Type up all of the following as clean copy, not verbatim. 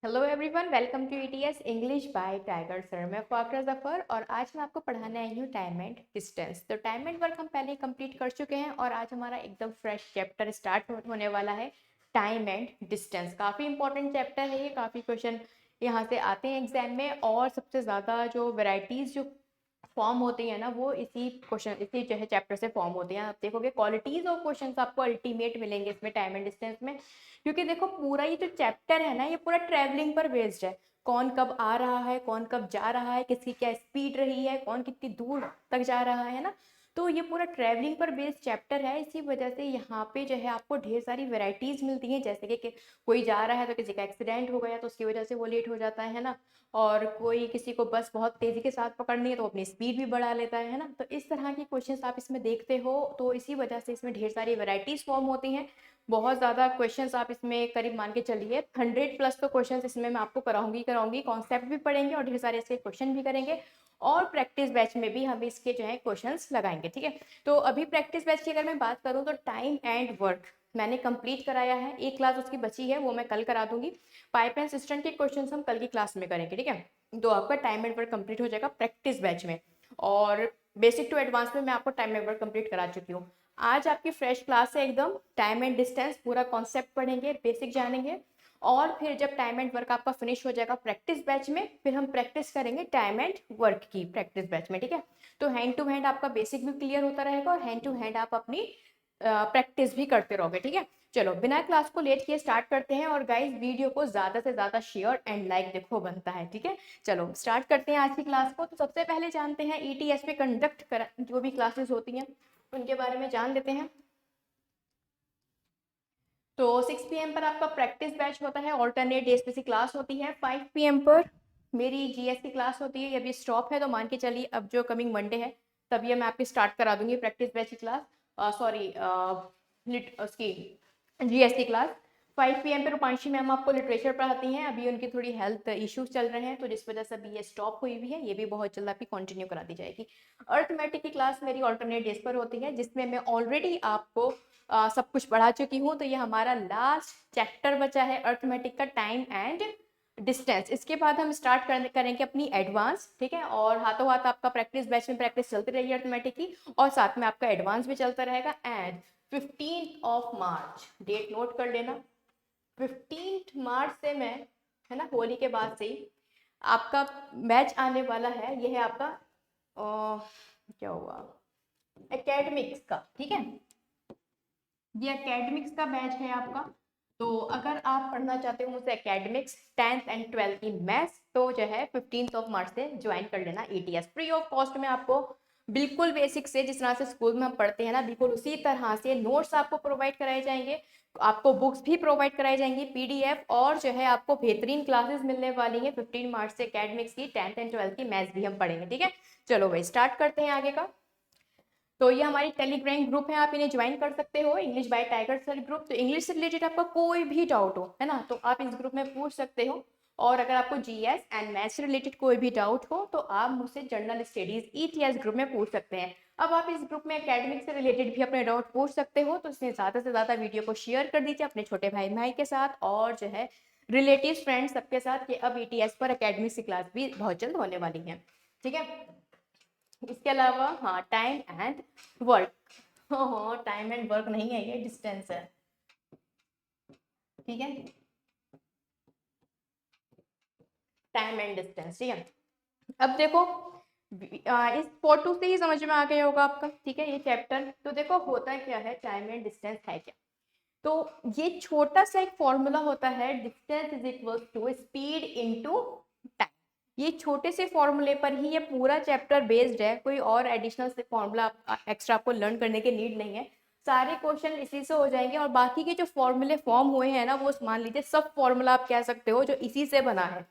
Hello everyone, welcome to ETS English by Tiger sir. मैं फ़ाकरा ज़फ़र और आज मैं आपको पढ़ाने आई हूँ टाइम एंड डिस्टेंस। तो टाइम एंड वर्क हम पहले ही कंप्लीट कर चुके हैं और आज हमारा एकदम फ्रेश चैप्टर स्टार्ट होने वाला है, टाइम एंड डिस्टेंस। काफ़ी इंपॉर्टेंट चैप्टर है ये, काफ़ी क्वेश्चन यहाँ से आते हैं एग्जाम में और सबसे ज़्यादा जो वेराइटीज़ जो फॉर्म होती है ना वो इसी जो है चैप्टर से फॉर्म होते हैं। आप देखोगे क्वालिटीज ऑफ क्वेश्चंस आपको अल्टीमेट मिलेंगे इसमें टाइम एंड डिस्टेंस में, क्योंकि देखो पूरा ये जो चैप्टर है ना ये पूरा ट्रैवलिंग पर बेस्ड है। कौन कब आ रहा है, कौन कब जा रहा है, किसकी क्या स्पीड रही है, कौन कितनी दूर तक जा रहा है ना। तो ये पूरा ट्रैवलिंग पर बेस्ड चैप्टर है, इसी वजह से यहाँ पे जो है आपको ढेर सारी वेराइटीज मिलती हैं। जैसे कि कोई जा रहा है तो किसी का एक्सीडेंट हो गया तो उसकी वजह से वो लेट हो जाता है ना, और कोई किसी को बस बहुत तेजी के साथ पकड़नी है तो अपनी स्पीड भी बढ़ा लेता है ना। तो इस तरह के क्वेश्चंस आप इसमें देखते हो, तो इसी वजह से इसमें ढेर सारी वेराइटीज फॉर्म होती हैं। बहुत ज़्यादा क्वेश्चंस आप इसमें करीब मान के चलिए 100+ तो क्वेश्चंस इसमें मैं आपको कराऊंगी, कॉन्सेप्ट भी पढ़ेंगे और ढेर सारे इसके क्वेश्चन भी करेंगे। और प्रैक्टिस बैच में भी हम इसके जो है क्वेश्चंस लगाएंगे, ठीक है। तो अभी प्रैक्टिस बैच की अगर मैं बात करूँ तो टाइम एंड वर्क मैंने कंप्लीट कराया है, एक क्लास उसकी बची है वो मैं कल करा दूंगी। पाइप एंड सिस्टम के क्वेश्चंस हम कल की क्लास में करेंगे, ठीक है। तो आपका टाइम एंड वर्क कंप्लीट हो जाएगा प्रैक्टिस बैच में। और बेसिक टू एडवांस में मैं आपको टाइम एंड वर्क कंप्लीट करा चुकी हूँ। आज आपकी फ्रेश क्लास है एकदम, टाइम एंड डिस्टेंस पूरा कॉन्सेप्ट पढ़ेंगे, बेसिक जानेंगे। और फिर जब टाइम एंड वर्क आपका फिनिश हो जाएगा प्रैक्टिस बैच में, फिर हम प्रैक्टिस करेंगे टाइम एंड वर्क की प्रैक्टिस बैच में, ठीक है। तो हैंड टू हैंड आपका बेसिक भी क्लियर होता रहेगा और हैंड टू हैंड आप अपनी प्रैक्टिस भी करते रहोगे, ठीक है। चलो बिना क्लास को लेट किए स्टार्ट करते हैं। और गाइस वीडियो को ज्यादा से ज्यादा शेयर एंड लाइक देखो बनता है, ठीक है। चलो स्टार्ट करते हैं आज की क्लास को। तो सबसे पहले जानते हैं ईटीएस में कंडक्ट कर जो भी क्लासेस होती हैं उनके बारे में जान लेते हैं। तो 6 PM पर आपका प्रैक्टिस बैच होता है, ऑल्टरनेट डेज पे क्लास होती है। 5 PM पर मेरी जीएस की क्लास होती है, ये अभी स्टॉप है तो मान के चलिए अब जो कमिंग मंडे है तब ये मैं आपकी स्टार्ट करा दूंगी प्रैक्टिस बैच की क्लास, सॉरी उसकी जीएस की क्लास। 5 PM पे रूपांशी मैम आपको लिटरेचर पढ़ाती हैं, अभी उनकी थोड़ी हेल्थ इश्यूज चल रहे हैं तो जिस वजह से अभी ये स्टॉप हुई हुई है, ये भी बहुत जल्द आपकी कंटिन्यू करा दी जाएगी। अर्थमेटिक की क्लास मेरी ऑल्टरनेट डेज पर होती है जिसमें मैं ऑलरेडी आपको सब कुछ पढ़ा चुकी हूँ। तो ये हमारा लास्ट चैप्टर बचा है अर्थमेटिक का, टाइम एंड डिस्टेंस। इसके बाद हम स्टार्ट करेंगे अपनी एडवांस, ठीक है। और हाथों हाथ आपका प्रैक्टिस बैच में प्रैक्टिस चलती रहेगी अर्थमेटिक की, और साथ में आपका एडवांस भी चलता रहेगा। एंड 15 मार्च डेट नोट कर लेना, 15 मार्च से मैं, है ना, होली के बाद से ही आपका बैच आने वाला है। यह है आपका क्या हुआ, एकेडमिक्स का, ठीक है। ये एकेडमिक्स का बैच है आपका। तो अगर आप पढ़ना चाहते हो मुझसे एकेडमिक्स 10th एंड 12th की मैथ्स, तो जो है 15 मार्च से ज्वाइन कर लेना ईटीएस। फ्री ऑफ कॉस्ट में आपको बिल्कुल बेसिक से, जिस तरह से स्कूल में हम पढ़ते हैं ना, बिल्कुल उसी तरह से नोट्स आपको प्रोवाइड कराए जाएंगे, आपको बुक्स भी प्रोवाइड कराई जाएंगी पीडीएफ, और जो है आपको बेहतरीन क्लासेस मिलने वाली है 15 मार्च से। एकेडमिक्स की 10th एंड 12th की मैथ्स भी हम पढ़ेंगे, ठीक है। चलो भाई स्टार्ट करते हैं आगे का। तो ये हमारी टेलीग्राम ग्रुप है, आप इन्हें ज्वाइन कर सकते हो, English by Tiger sir group. तो इंग्लिश से रिलेटेड आपका कोई भी डाउट हो, है ना, तो आप इस ग्रुप में पूछ सकते हो। और अगर आपको जीएस एंड मैथ्स से रिलेटेड कोई भी डाउट हो तो आप मुझसे जनरल स्टडीज ईटीएस ग्रुप में पूछ सकते हैं। अब आप इस ग्रुप में एकेडमिक से रिलेटेड भी अपने डाउट पूछ सकते हो, तो इसमें ज़्यादा से ज़्यादा वीडियो को शेयर कर दीजिए अपने छोटे भाई भाई के साथ और जो है रिलेटिव फ्रेंड्स सबके साथ, कि अब ईटीएस पर एकेडमिक की क्लास भी बहुत जल्द होने वाली है, ठीक है। इसके अलावा हाँ, टाइम एंड वर्क, हाँ टाइम एंड वर्क नहीं है, ये डिस्टेंस है, ठीक है। टाइम एंड डिस्टेंस, ठीक है। अब देखो इस फोटो से ही समझ में आ गया होगा आपका, ठीक है, ये चैप्टर। तो देखो होता क्या है, टाइम एंड डिस्टेंस है क्या। तो ये छोटा सा एक फॉर्मूला होता है, distance is equal to speed into time. ये छोटे से फॉर्मूले पर ही ये पूरा चैप्टर बेस्ड है, कोई और एडिशनल से फॉर्मूला एक्स्ट्रा आपको लर्न करने की नीड नहीं है। सारे क्वेश्चन इसी से हो जाएंगे, और बाकी के जो फॉर्मूले फॉर्म हुए हैं ना, वो मान लीजिए सब फॉर्मूला आप कह सकते हो जो इसी से बना है,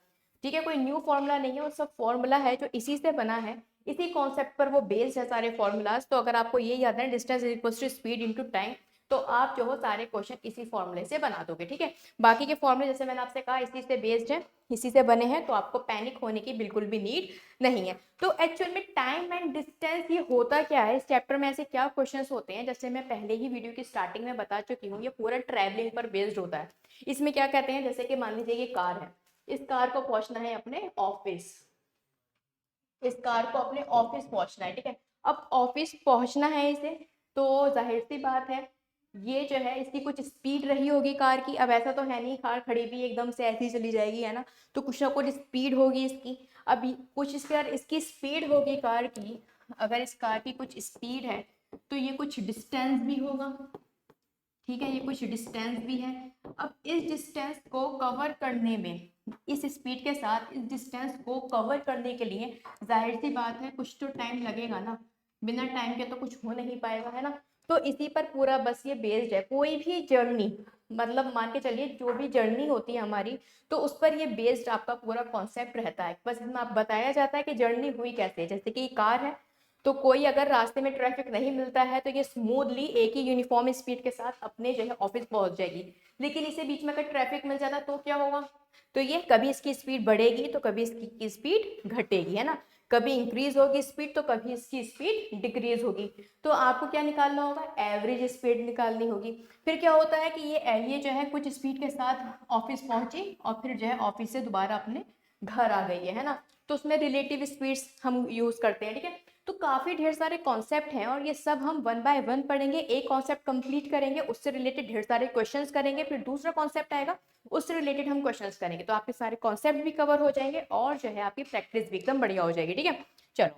ठीक है। कोई न्यू फॉर्मूला नहीं है, वो सब फॉर्मूला है जो इसी से बना है, इसी कॉन्सेप्ट पर वो बेस्ड है सारे फॉर्मूलाज। तो अगर आपको ये याद है distance is equal to speed into time, तो आप जो हो सारे क्वेश्चन इसी फॉर्मूले से बना दोगे, ठीक है। बाकी के फॉर्मूले जैसे मैंने आपसे कहा इसी से बेस्ड है, इसी से बने हैं, तो आपको पैनिक होने की बिल्कुल भी नीड नहीं है। तो एक्चुअल में टाइम एंड डिस्टेंस ये होता क्या है, इस चैप्टर में ऐसे क्या क्वेश्चंस होते हैं, जैसे मैं पहले ही वीडियो की स्टार्टिंग में बता चुकी हूँ, ये पूरा ट्रैवलिंग पर बेस्ड होता है। इसमें क्या कहते हैं, जैसे कि मान लीजिए ये कार है, इस कार को पहुंचना है अपने ऑफिस, इस कार को अपने ऑफिस पहुंचना है, ठीक है। अब ऑफिस पहुंचना है इसे, तो जाहिर सी बात है ये जो है इसकी कुछ स्पीड रही होगी कार की। अब ऐसा तो है नहीं कार खड़ी भी एकदम से ऐसी चली जाएगी, है ना, तो कुछ ना कुछ स्पीड होगी इसकी। अभी कुछ इसकी स्पीड होगी कार की, अगर इस कार की कुछ स्पीड है तो ये कुछ डिस्टेंस भी होगा, ठीक है, ये कुछ डिस्टेंस भी है। अब इस डिस्टेंस को कवर करने में, इस स्पीड के साथ इस डिस्टेंस को कवर करने के लिए जाहिर सी बात है कुछ तो टाइम लगेगा ना, बिना टाइम के तो कुछ हो नहीं पाएगा, है ना। तो इसी पर पूरा बस ये बेस्ड है। कोई भी जर्नी, मतलब मान के चलिए जो भी जर्नी होती है हमारी, तो उस पर ये बेस्ड आपका पूरा कॉन्सेप्ट रहता है। बस इसमें आप बताया जाता है कि जर्नी हुई कैसे। जैसे कि कार है, तो कोई अगर रास्ते में ट्रैफिक नहीं मिलता है तो ये स्मूथली एक ही यूनिफॉर्म स्पीड के साथ अपने जो है ऑफिस पहुंच जाएगी। लेकिन इसे बीच में अगर ट्रैफिक मिल जाता तो क्या होगा, तो ये कभी इसकी स्पीड बढ़ेगी तो कभी इसकी स्पीड घटेगी, है ना, कभी इंक्रीज होगी स्पीड तो कभी इसकी स्पीड डिक्रीज होगी। तो आपको क्या निकालना होगा, एवरेज स्पीड निकालनी होगी। फिर क्या होता है कि ये जो है कुछ स्पीड के साथ ऑफिस पहुंची और फिर जो है ऑफिस से दोबारा अपने घर आ गई है ना, तो उसमें रिलेटिव स्पीड्स हम यूज करते हैं, ठीक है। तो काफी ढेर सारे कॉन्सेप्ट हैं और ये सब हम वन बाय वन पढ़ेंगे। एक कॉन्सेप्ट कंप्लीट करेंगे, उससे रिलेटेड ढेर सारे क्वेश्चंस करेंगे, फिर दूसरा कॉन्सेप्ट आएगा उससे रिलेटेड हम क्वेश्चंस करेंगे, तो आपके सारे कॉन्सेप्ट भी कवर हो जाएंगे और जो है आपकी प्रैक्टिस भी एकदम बढ़िया हो जाएगी, ठीक है। चलो,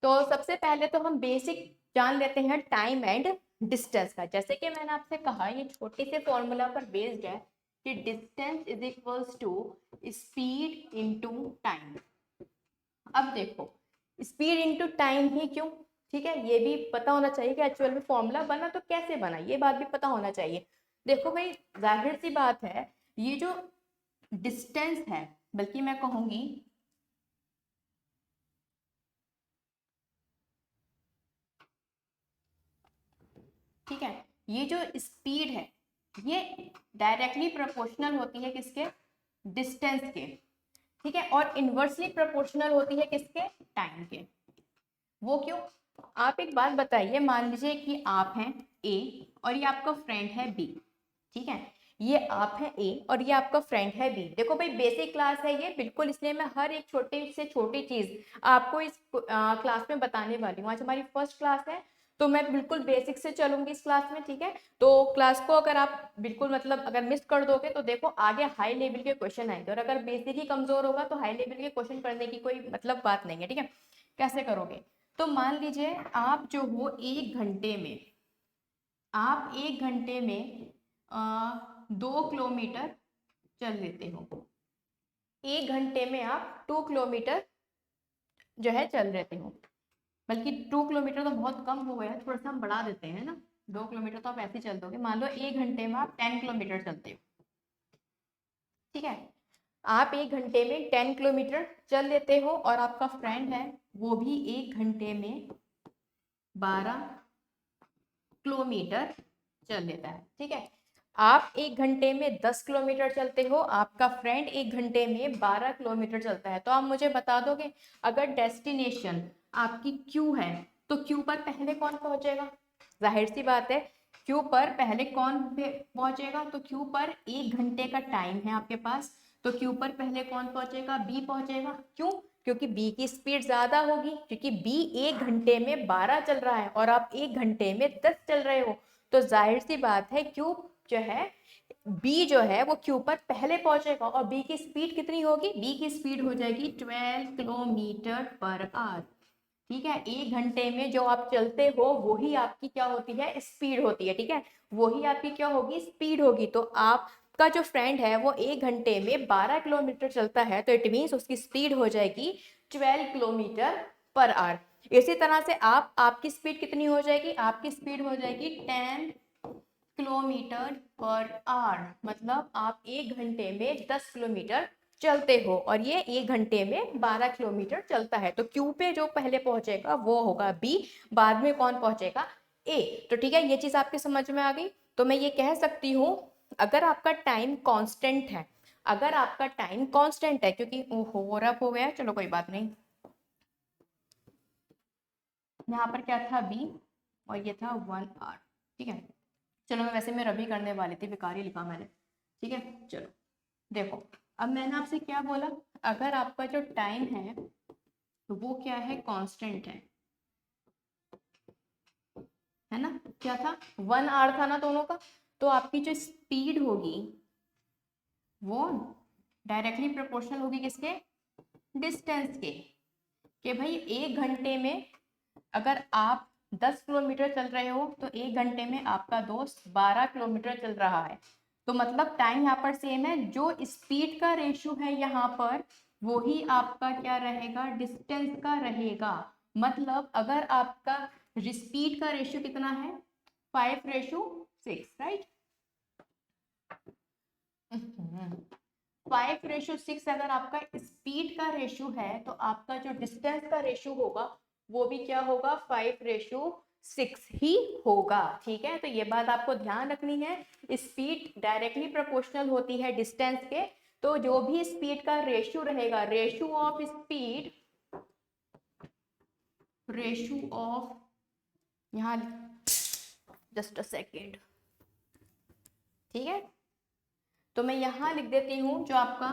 तो सबसे पहले तो हम बेसिक जान लेते हैं टाइम एंड डिस्टेंस का। जैसे कि मैंने आपसे कहा ये छोटे से फॉर्मूला पर बेस्ड है कि distance is equals to speed into time. अब देखो, स्पीड इनटू टाइम ही क्यों, ठीक है, ये भी पता होना चाहिए कि एक्चुअल में फॉर्मूला बना तो कैसे बना, ये बात भी पता होना चाहिए। देखो भाई, जाहिर सी बात है ये जो डिस्टेंस है, बल्कि मैं कहूंगी ठीक है, ये जो स्पीड है ये डायरेक्टली प्रोपोर्शनल होती है किसके, डिस्टेंस के, ठीक है, और इनवर्सली प्रोपोर्शनल होती है किसके, टाइम के। वो क्यों, आप एक बात बताइए, मान लीजिए कि आप हैं ए और ये आपका फ्रेंड है बी, ठीक है, ये आप है ए और ये आपका फ्रेंड है बी। देखो भाई बेसिक क्लास है ये बिल्कुल, इसलिए मैं हर एक छोटे से छोटी चीज आपको इस क्लास में बताने वाली हूँ। आज हमारी फर्स्ट क्लास है तो मैं बिल्कुल बेसिक से चलूंगी इस क्लास में, ठीक है। तो क्लास को अगर आप बिल्कुल मतलब अगर मिस कर दोगे तो देखो आगे हाई लेवल के क्वेश्चन आएंगे, और अगर बेसिक ही कमजोर होगा तो हाई लेवल के क्वेश्चन पढ़ने की कोई मतलब बात नहीं है, ठीक है। कैसे करोगे, तो मान लीजिए आप जो हो एक घंटे में, आप एक घंटे में 2 किलोमीटर चल लेते हो, एक घंटे में आप 2 किलोमीटर जो है चल लेते हो। बल्कि 2 किलोमीटर तो बहुत कम हो गया, थोड़ा सा हम बढ़ा देते हैं ना, 2 किलोमीटर तो आप ऐसे ही चल दोगे। मान लो एक घंटे में आप 10 किलोमीटर चलते हो, ठीक है, आप एक घंटे में 10 किलोमीटर चल लेते हो और आपका फ्रेंड है वो भी एक घंटे में 12 किलोमीटर चल लेता है, ठीक है। आप एक घंटे में 10 किलोमीटर चलते हो, आपका फ्रेंड एक घंटे में 12 किलोमीटर चलता है। तो आप मुझे बता दोगे अगर डेस्टिनेशन आपकी क्यू है तो क्यू पर पहले कौन पहुंचेगा, जाहिर सी बात है क्यू पर पहले कौन पहुंचेगा, तो क्यू पर एक घंटे का टाइम है आपके पास, तो क्यू पर पहले कौन पहुंचेगा, बी पहुंचेगा। क्यों, क्योंकि बी की स्पीड ज्यादा होगी, क्योंकि बी एक घंटे में 12 चल रहा है और आप एक घंटे में 10 चल रहे हो, तो जाहिर सी बात है क्यू जो है, बी जो है वो क्यू पर पहले पहुंचेगा। और बी की स्पीड कितनी होगी, बी की स्पीड हो जाएगी 12 किलोमीटर पर आवर, ठीक है। एक घंटे में जो आप चलते हो वही आपकी क्या होती है, स्पीड होती है, ठीक है, वही आपकी क्या होगी, स्पीड होगी। तो आपका जो फ्रेंड है वो एक घंटे में 12 किलोमीटर चलता है, तो इट मीन्स उसकी स्पीड हो जाएगी 12 किलोमीटर पर आवर। इसी तरह से आपकी स्पीड कितनी हो जाएगी, आपकी स्पीड हो जाएगी 10 किलोमीटर पर आवर, मतलब आप एक घंटे में 10 किलोमीटर चलते हो और ये एक घंटे में 12 किलोमीटर चलता है। तो क्यू पे जो पहले पहुंचेगा वो होगा बी, बाद में कौन पहुंचेगा, ए। तो ठीक है, ये चीज आपके समझ में आ गई। तो मैं ये कह सकती हूँ अगर आपका टाइम कांस्टेंट है, अगर आपका टाइम कांस्टेंट है, क्योंकि ओहो रफ हो गया, चलो कोई बात नहीं, यहाँ पर क्या था बी और ये था 1 आवर, ठीक है। चलो मैं वैसे मैं रबी करने वाली थी, बेकार ही लिखा मैंने, ठीक है। चलो देखो, अब मैंने आपसे क्या बोला, अगर आपका जो टाइम है तो वो क्या है, कांस्टेंट है ना, क्या था 1 आवर था ना दोनों का, तो आपकी जो स्पीड होगी वो डायरेक्टली प्रोपोर्शनल होगी किसके, डिस्टेंस के। कि भाई 1 घंटे में अगर आप 10 किलोमीटर चल रहे हो तो 1 घंटे में आपका दोस्त 12 किलोमीटर चल रहा है, तो मतलब टाइम यहाँ पर सेम है, जो स्पीड का रेशियो है यहाँ पर वही आपका क्या रहेगा, डिस्टेंस का रहेगा। मतलब अगर आपका स्पीड का रेशियो कितना है, 5:6, राइट। 5:6 अगर आपका स्पीड का रेशियो है तो आपका जो डिस्टेंस का रेशियो होगा वो भी क्या होगा, 5:6 ही होगा। ठीक है, तो ये बात आपको ध्यान रखनी है, स्पीड डायरेक्टली प्रोपोर्शनल होती है डिस्टेंस के, तो जो भी स्पीड का रेशियो रहेगा, ratio of speed, ratio of, यहाँ जस्ट अ सेकेंड, ठीक है, तो मैं यहां लिख देती हूं जो आपका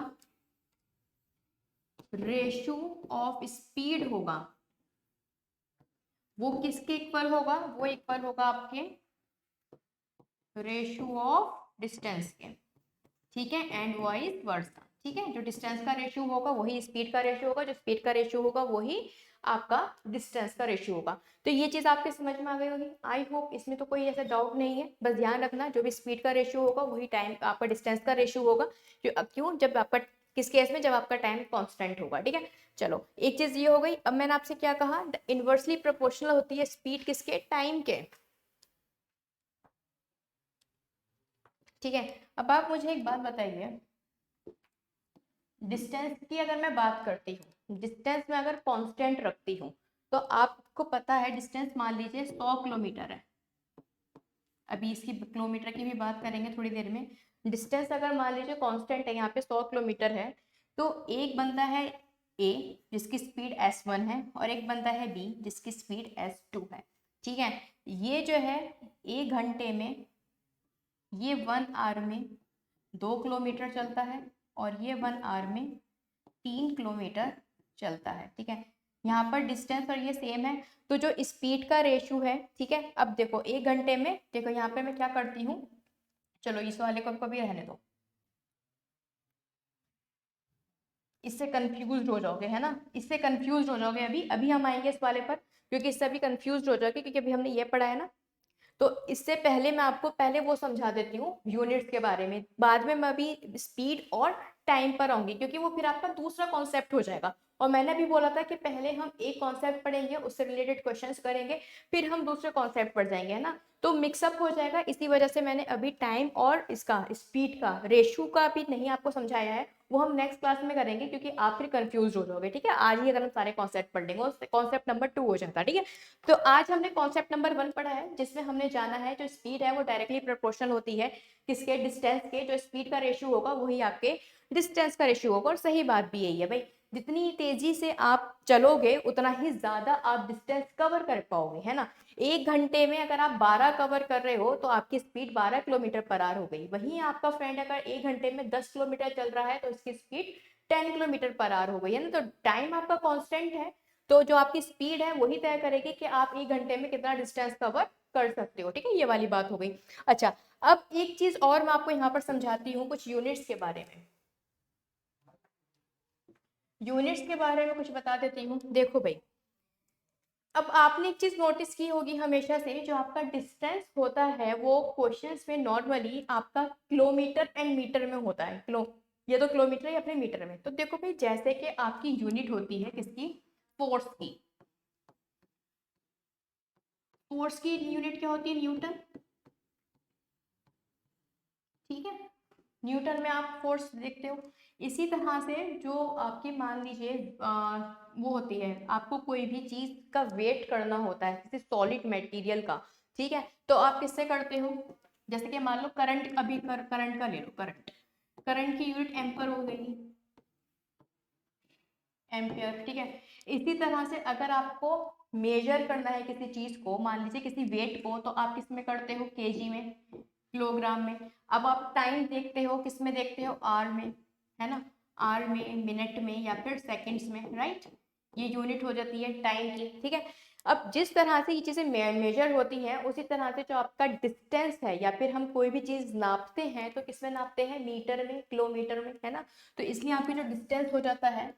रेशियो ऑफ स्पीड होगा वो किसके इक्वल होगा, वो इक्वल होगा आपके रेशियो ऑफ डिस्टेंस के। ठीक है, एंड वाइज वर्सा। ठीक है, जो डिस्टेंस का रेशियो होगा वही स्पीड का रेशियो होगा, जो स्पीड का रेशियो होगा वही आपका डिस्टेंस का रेशियो होगा। तो ये चीज आपके समझ में आ गई होगी, आई होप इसमें तो कोई ऐसा डाउट नहीं है। बस ध्यान रखना जो भी स्पीड का रेशियो होगा वही टाइम आपका डिस्टेंस का रेशियो होगा, क्यों, जब आपका, किस केस में, जब आपका टाइम कांस्टेंट होगा। ठीक है, चलो एक चीज ये हो गई। अब मैंने आपसे क्या कहा, इनवर्सली प्रोपोर्शनल होती है स्पीड किसके, टाइम के। ठीक है, अब आप मुझे एक बात बताइए, डिस्टेंस की अगर मैं बात करती हूँ, डिस्टेंस में अगर कांस्टेंट रखती हूँ, तो आपको पता है डिस्टेंस मान लीजिए 100 किलोमीटर है। अभी इसकी किलोमीटर की भी बात करेंगे थोड़ी देर में। डिस्टेंस अगर मान लीजिए कांस्टेंट है, यहाँ पे 100 किलोमीटर है, तो एक बंदा है ए जिसकी स्पीड s1 है और एक बंदा है बी जिसकी स्पीड s2 है। ठीक है, ये जो है 1 घंटे में, ये 1 आवर में 2 किलोमीटर चलता है और ये 1 आवर में 3 किलोमीटर चलता है। ठीक है, यहाँ पर डिस्टेंस और ये सेम है, तो जो स्पीड का रेशियो है, ठीक है, अब देखो 1 घंटे में, देखो यहाँ पे मैं क्या करती हूँ, चलो इस वाले को भी रहने दो, इससे कंफ्यूज हो जाओगे, है ना, इससे कंफ्यूज हो जाओगे। अभी अभी हम आएंगे इस वाले पर, क्योंकि इससे अभी कंफ्यूज हो जाओगे, क्योंकि अभी हमने ये पढ़ा है ना। तो इससे पहले मैं आपको पहले वो समझा देती हूँ यूनिट्स के बारे में, बाद में मैं अभी स्पीड और टाइम पर आऊंगी, क्योंकि वो फिर आपका दूसरा कॉन्सेप्ट हो जाएगा। और मैंने भी बोला था कि पहले हम एक कॉन्सेप्ट पढ़ेंगे, उससे रिलेटेड क्वेश्चंस करेंगे, फिर हम दूसरे कॉन्सेप्ट पर जाएंगे, है ना, तो मिक्सअप हो जाएगा। इसी वजह से मैंने अभी टाइम और इसका स्पीड का रेशियो का भी नहीं आपको समझाया है, वो हम नेक्स्ट क्लास में करेंगे, क्योंकि आप फिर कंफ्यूज हो जाओगे। ठीक है, आज ही अगर हम सारे कॉन्सेप्ट पढ़ लेंगे, उससे कॉन्सेप्ट नंबर 2 हो जाता है। ठीक है, तो आज हमने कॉन्सेप्ट नंबर 1 पढ़ा है, जिसमें हमने जाना है जो स्पीड है वो डायरेक्टली प्रोपोर्शनल होती है किसके, डिस्टेंस के। जो स्पीड का रेशियो होगा वही आपके डिस्टेंस का रेशियो होगा। और सही बात भी यही है भाई, जितनी तेजी से आप चलोगे उतना ही ज्यादा आप डिस्टेंस कवर कर पाओगे, है ना। 1 घंटे में अगर आप 12 कवर कर रहे हो तो आपकी स्पीड 12 किलोमीटर पर आवर हो गई। वहीं आपका फ्रेंड अगर 1 घंटे में 10 किलोमीटर चल रहा है तो उसकी स्पीड 10 किलोमीटर पर आवर हो गई, है ना। तो टाइम आपका कांस्टेंट है, तो जो आपकी स्पीड है वही तय करेगी कि आप 1 घंटे में कितना डिस्टेंस कवर कर सकते हो। ठीक है, ये वाली बात हो गई। अच्छा, अब एक चीज और मैं आपको यहाँ पर समझाती हूँ कुछ यूनिट्स के बारे में। यूनिट्स के बारे में कुछ बता देती हूँ। देखो भाई, अब आपने एक चीज नोटिस की होगी हमेशा से, जो आपका डिस्टेंस होता है वो क्वेश्चंस में नॉर्मली आपका किलोमीटर एंड मीटर में होता है। ये तो किलोमीटर या अपने मीटर में। तो देखो भाई, जैसे कि आपकी यूनिट होती है किसकी, फोर्स की। फोर्स की यूनिट क्या होती है, न्यूटन। ठीक है, न्यूटन में आप फोर्स देखते हो। इसी तरह से जो आपकी मान लीजिए वो होती है, आपको कोई भी चीज का वेट करना होता है किसी सॉलिड मटेरियल का। ठीक है, तो आप किससे करते हो, जैसे कि मान लो करंट, अभी करंट का ले लो, करंट, करंट की यूनिट एम्पर हो गई, एम्पियर। ठीक है, इसी तरह से अगर आपको मेजर करना है किसी चीज को, मान लीजिए किसी वेट को, तो आप किस में करते हो, केजी में, किलोग्राम में। अब आप टाइम देखते हो किस में देखते हो, आर में, है ना। आर में, मिनट में या फिर सेकंड्स में, राइट। ये यूनिट हो जाती है टाइम की, ठीक है। अब जिस तरह से ये चीज़ें मेजर होती हैं उसी तरह से जो आपका डिस्टेंस है या फिर हम कोई भी चीज़ नापते हैं तो किसमें नापते हैं, मीटर में, किलोमीटर में, है ना। तो इसलिए आपकी जो डिस्टेंस हो जाता है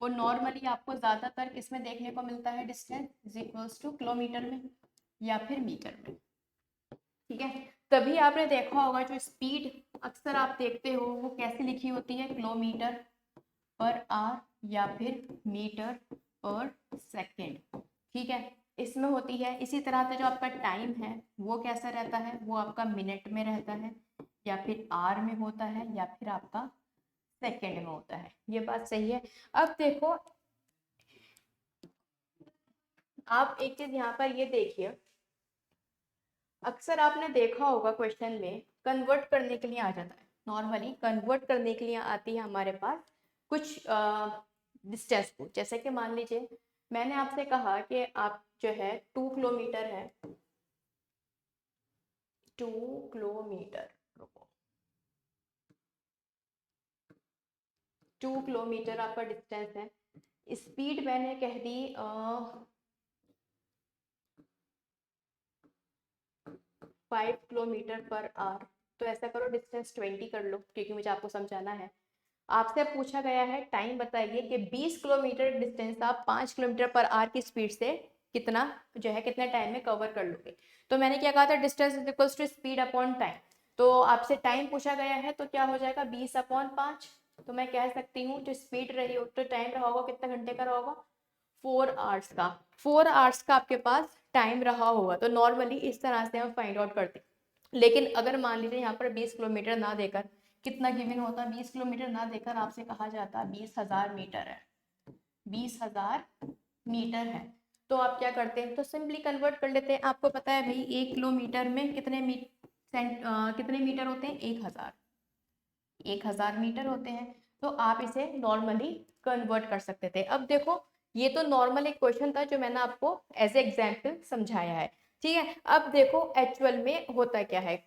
वो नॉर्मली आपको ज़्यादातर किसमें देखने को मिलता है, distance is equals two kilometre में या फिर मीटर में, ठीक है। तभी आपने देखा होगा जो स्पीड अक्सर आप देखते हो वो कैसे लिखी होती है, किलोमीटर पर आवर या फिर मीटर पर सेकेंड, ठीक है, इसमें होती है। इसी तरह से जो आपका टाइम है वो कैसा रहता है, वो आपका मिनट में रहता है या फिर आवर में होता है या फिर आपका सेकेंड में होता है। ये बात सही है। अब देखो आप एक चीज यहाँ पर ये देखिए, अक्सर आपने देखा होगा क्वेश्चन में कन्वर्ट करने के लिए आ जाता है, नॉर्मली कन्वर्ट करने के लिए आती है हमारे पास कुछ डिस्टेंस को। जैसे कि मान लीजिए मैंने आपसे कहा कि आप जो है 2 किलोमीटर है, 2 किलोमीटर, रुको, 2 किलोमीटर आपका डिस्टेंस है। स्पीड मैंने कह दी 5 किलोमीटर पर आवर। तो ऐसा करो डिस्टेंस 20 कर लो क्योंकि मुझे आपको समझाना है। आपसे पूछा गया है टाइम बताइए कि 20 किलोमीटर डिस्टेंस आप 5 किलोमीटर पर आवर की स्पीड से कितना जो है कितने टाइम में कवर कर लोगे। तो मैंने क्या कहा था, distance is equals to speed upon time. तो आपसे टाइम पूछा गया है तो क्या हो जाएगा 20/5। तो मैं कह सकती हूँ जो स्पीड रही हो तो टाइम रहा होगा कितने घंटे का रहा होगा, 4 आवर्स का। 4 आवर्स का आपके पास टाइम रहा होगा। तो नॉर्मली इस तरह से हम फाइंड आउट करते हैं। लेकिन अगर मान लीजिए यहाँ पर 20 किलोमीटर ना देकर कितना गिवन होता, 20 किलोमीटर ना देकर आपसे कहा जाता 20,000 मीटर है, 20,000 मीटर है, तो आप क्या करते हैं, तो सिंपली कन्वर्ट कर लेते हैं। आपको पता है भाई 1 किलोमीटर में कितने मीटर होते हैं, 1,000 मीटर होते हैं। तो आप इसे नॉर्मली कन्वर्ट कर सकते थे। अब देखो ये तो नॉर्मल एक क्वेश्चन था जो मैंने आपको एज ए एग्जाम्पल समझाया है, ठीक है। अब देखो एक्चुअल में होता क्या है,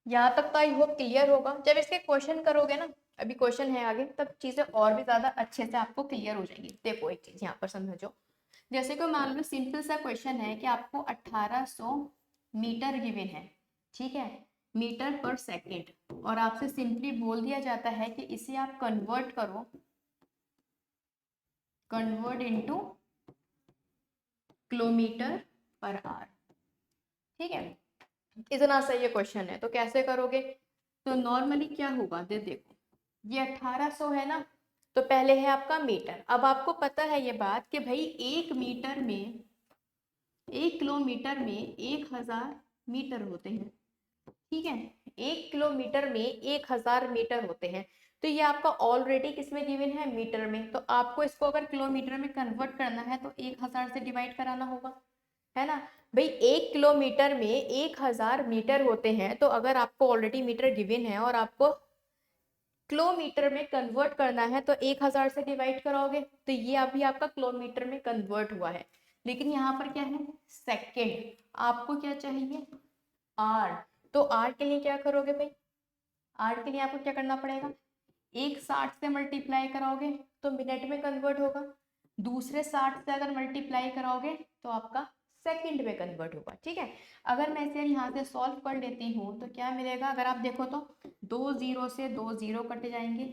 यहाँ तक तो आई होप क्लियर होगा। जब इसके क्वेश्चन करोगे ना, अभी क्वेश्चन है आगे, तब चीजें और भी ज्यादा अच्छे से आपको क्लियर हो जाएंगी। देखो एक चीज यहाँ पर समझो, जैसे कि मान लो सिंपल सा क्वेश्चन है कि आपको 1800 मीटर गिवन है, ठीक है, मीटर पर सेकेंड, और आपसे सिंपली बोल दिया जाता है कि इसे आप कन्वर्ट करो, convert into kilometre per hour, ठीक है। इतना सही ये क्वेश्चन है, तो कैसे करोगे, तो नॉर्मली क्या होगा, देखो ये 1800 है ना, तो पहले है आपका मीटर। अब आपको पता है ये बात कि भाई 1 किलोमीटर में 1000 मीटर होते हैं, ठीक है। 1 किलोमीटर में 1000 मीटर होते हैं। तो ये आपका ऑलरेडी किसमें गिवन है, मीटर में। तो आपको इसको अगर किलोमीटर में कन्वर्ट करना है तो 1000 से डिवाइड कराना होगा, है ना। भाई 1 किलोमीटर में 1000 मीटर होते हैं, तो अगर आपको ऑलरेडी मीटर गिवन है और आपको किलोमीटर में कन्वर्ट करना है तो 1000 से डिवाइड कराओगे, तो ये अभी आपका किलोमीटर में कन्वर्ट हुआ है। लेकिन यहाँ पर क्या है, सेकेंड, आपको क्या चाहिए, आर। तो आर के लिए क्या करोगे भाई, आर के लिए आपको क्या करना पड़ेगा, 160 से मल्टीप्लाई कराओगे तो मिनट में कन्वर्ट होगा, दूसरे 60 से अगर मल्टीप्लाई कराओगे तो आपका सेकंड में कन्वर्ट होगा, ठीक है। अगर मैं इसे यहाँ से सॉल्व कर लेती हूँ तो क्या मिलेगा, अगर आप देखो तो 2 जीरो से 2 जीरो कट जाएंगे,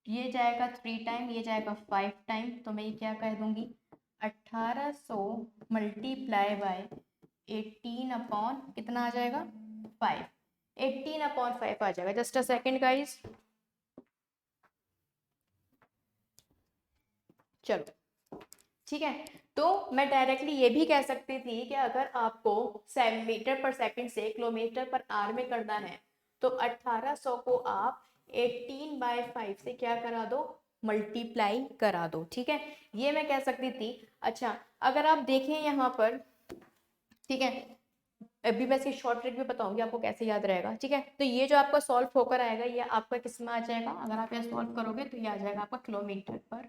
ये जाएगा 3 टाइम, ये जाएगा 5 टाइम। तो मैं ये क्या कह दूंगी, 1800 मल्टीप्लाई बाय 18 अपॉन कितना आ जाएगा, 5, 18/5 आ जाएगा। जस्ट अ सेकेंड गाइस, चलो ठीक है। तो मैं डायरेक्टली ये भी कह सकती थी कि अगर आपको मीटर पर सेकंड से किलोमीटर पर आवर में करना है तो 1800 को आप 18/5 से क्या करा दो, मल्टीप्लाई करा दो, ठीक है। ये मैं कह सकती थी। अच्छा अगर आप देखें यहाँ पर, ठीक है, अभी मैं इसकी शॉर्ट ट्रिक भी बताऊंगी आपको कैसे याद रहेगा, ठीक है। तो ये जो आपका सॉल्व होकर आएगा ये आपका किस में आ जाएगा, अगर आप ये सॉल्व करोगे तो ये आ जाएगा आपका किलोमीटर पर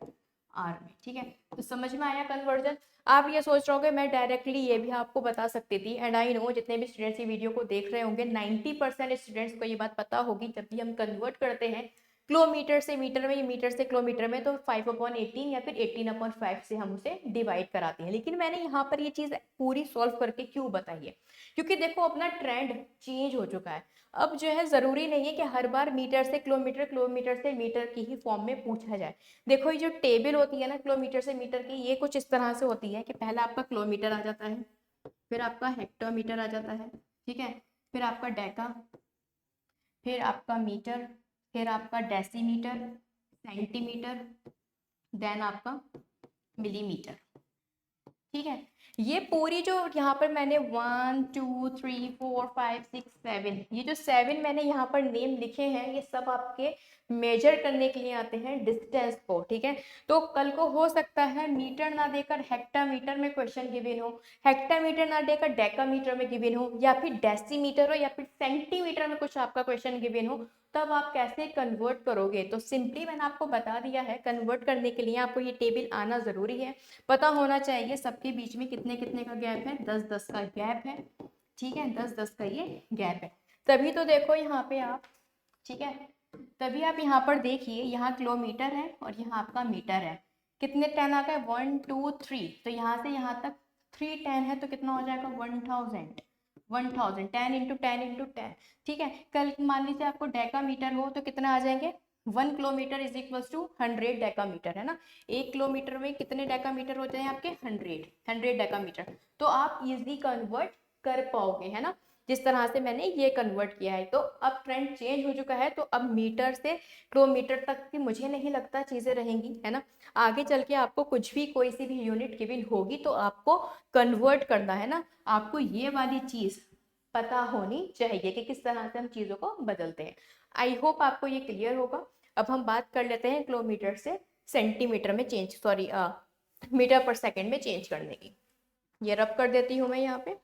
आर में, ठीक है। तो समझ में आया कन्वर्जन। आप ये सोच रहे होगे मैं डायरेक्टली ये भी आपको बता सकती थी, एंड आई नो जितने भी स्टूडेंट्स ये वीडियो को देख रहे होंगे 90% स्टूडेंट्स को ये बात पता होगी, जब भी हम कन्वर्ट करते हैं किलोमीटर से मीटर में या मीटर से किलोमीटर में, तो 5/18 या फिर 18/5 से हम उसे डिवाइड कराते हैं। लेकिन मैंने यहाँ पर ये चीज़ पूरी सॉल्व करके क्यों बताई है, क्योंकि देखो अपना ट्रेंड चेंज हो चुका है। अब जो है ज़रूरी नहीं है कि हर बार मीटर से किलोमीटर, किलोमीटर से मीटर की ही फॉर्म में पूछा जाए। देखो ये जो टेबल होती है ना किलोमीटर से मीटर की, ये कुछ इस तरह से होती है कि पहला आपका किलोमीटर आ जाता है, फिर आपका हेक्टोमीटर आ जाता है, ठीक है, फिर आपका डेका, फिर आपका मीटर, फिर आपका डेसीमीटर, सेंटीमीटर, देन आपका मिलीमीटर, ठीक है। ये पूरी जो यहाँ पर मैंने 1 2 3 4 5 6 7, ये जो 7 मैंने यहाँ पर नेम लिखे हैं, ये सब आपके मेजर करने के लिए आते हैं डिस्टेंस को, ठीक है। तो कल को हो सकता है मीटर ना देकर हेक्टामीटर में क्वेश्चन गिवन हो, हेक्टामीटर ना देकर डेकामीटर में गिवन हो, या फिर डेसीमीटर हो, या फिर सेंटीमीटर में कुछ आपका क्वेश्चन गिवन हो, तब आप कैसे कन्वर्ट करोगे। तो सिंपली मैंने आपको बता दिया है, कन्वर्ट करने के लिए आपको ये टेबल आना जरूरी है, पता होना चाहिए सबके बीच में कितने कितने का गैप है, 10-10 का गैप है, ठीक है, 10-10 का ये गैप है। तभी तो देखो यहाँ पे आप, ठीक है, तभी आप यहाँ पर देखिए, यहाँ किलोमीटर है और यहाँ आपका मीटर है, कितने 10 आ गए, 1 2 3, तो यहाँ से यहाँ तक 3 10 है, तो कितना हो जाएगा 1000, 1000 10 इंटू 10 इंटू 10, ठीक है। कल मान लीजिए आपको डेकामीटर हो तो कितना आ जाएंगे, 1 kilometre is equal to 100 decametre, है ना। 1 किलोमीटर में कितने डेकामीटर हो जाए आपके, 100 डेकामीटर, तो आप इजीली कन्वर्ट कर पाओगे, है ना, जिस तरह से मैंने ये कन्वर्ट किया है। तो अब ट्रेंड चेंज हो चुका है, तो अब मीटर से किलोमीटर तक की मुझे नहीं लगता चीजें रहेंगी, है ना। आगे चल के आपको कुछ भी कोई सी भी यूनिट गिवन होगी तो आपको कन्वर्ट करना है ना, आपको ये वाली चीज पता होनी चाहिए कि किस तरह से हम चीजों को बदलते हैं। आई होप आपको ये क्लियर होगा। अब हम बात कर लेते हैं किलोमीटर से सेंटीमीटर में चेंज, सॉरी मीटर पर सेकंड में चेंज करने की। ये रब कर देती हूँ मैं यहाँ पे,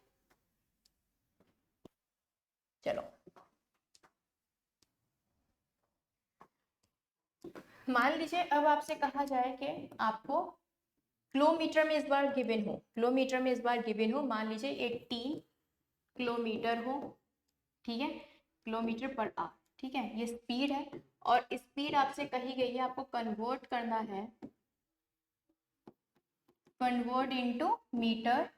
चलो। मान लीजिए अब आपसे कहा जाए कि आपको किलोमीटर में इस बार गिवन हो, किलोमीटर में इस बार गिवन हो, मान लीजिए 18 किलोमीटर हो, ठीक है, किलोमीटर पर आवर, ठीक है, ये स्पीड है, और स्पीड आपसे कही गई है आपको कन्वर्ट करना है, कन्वर्ट इनटू मीटर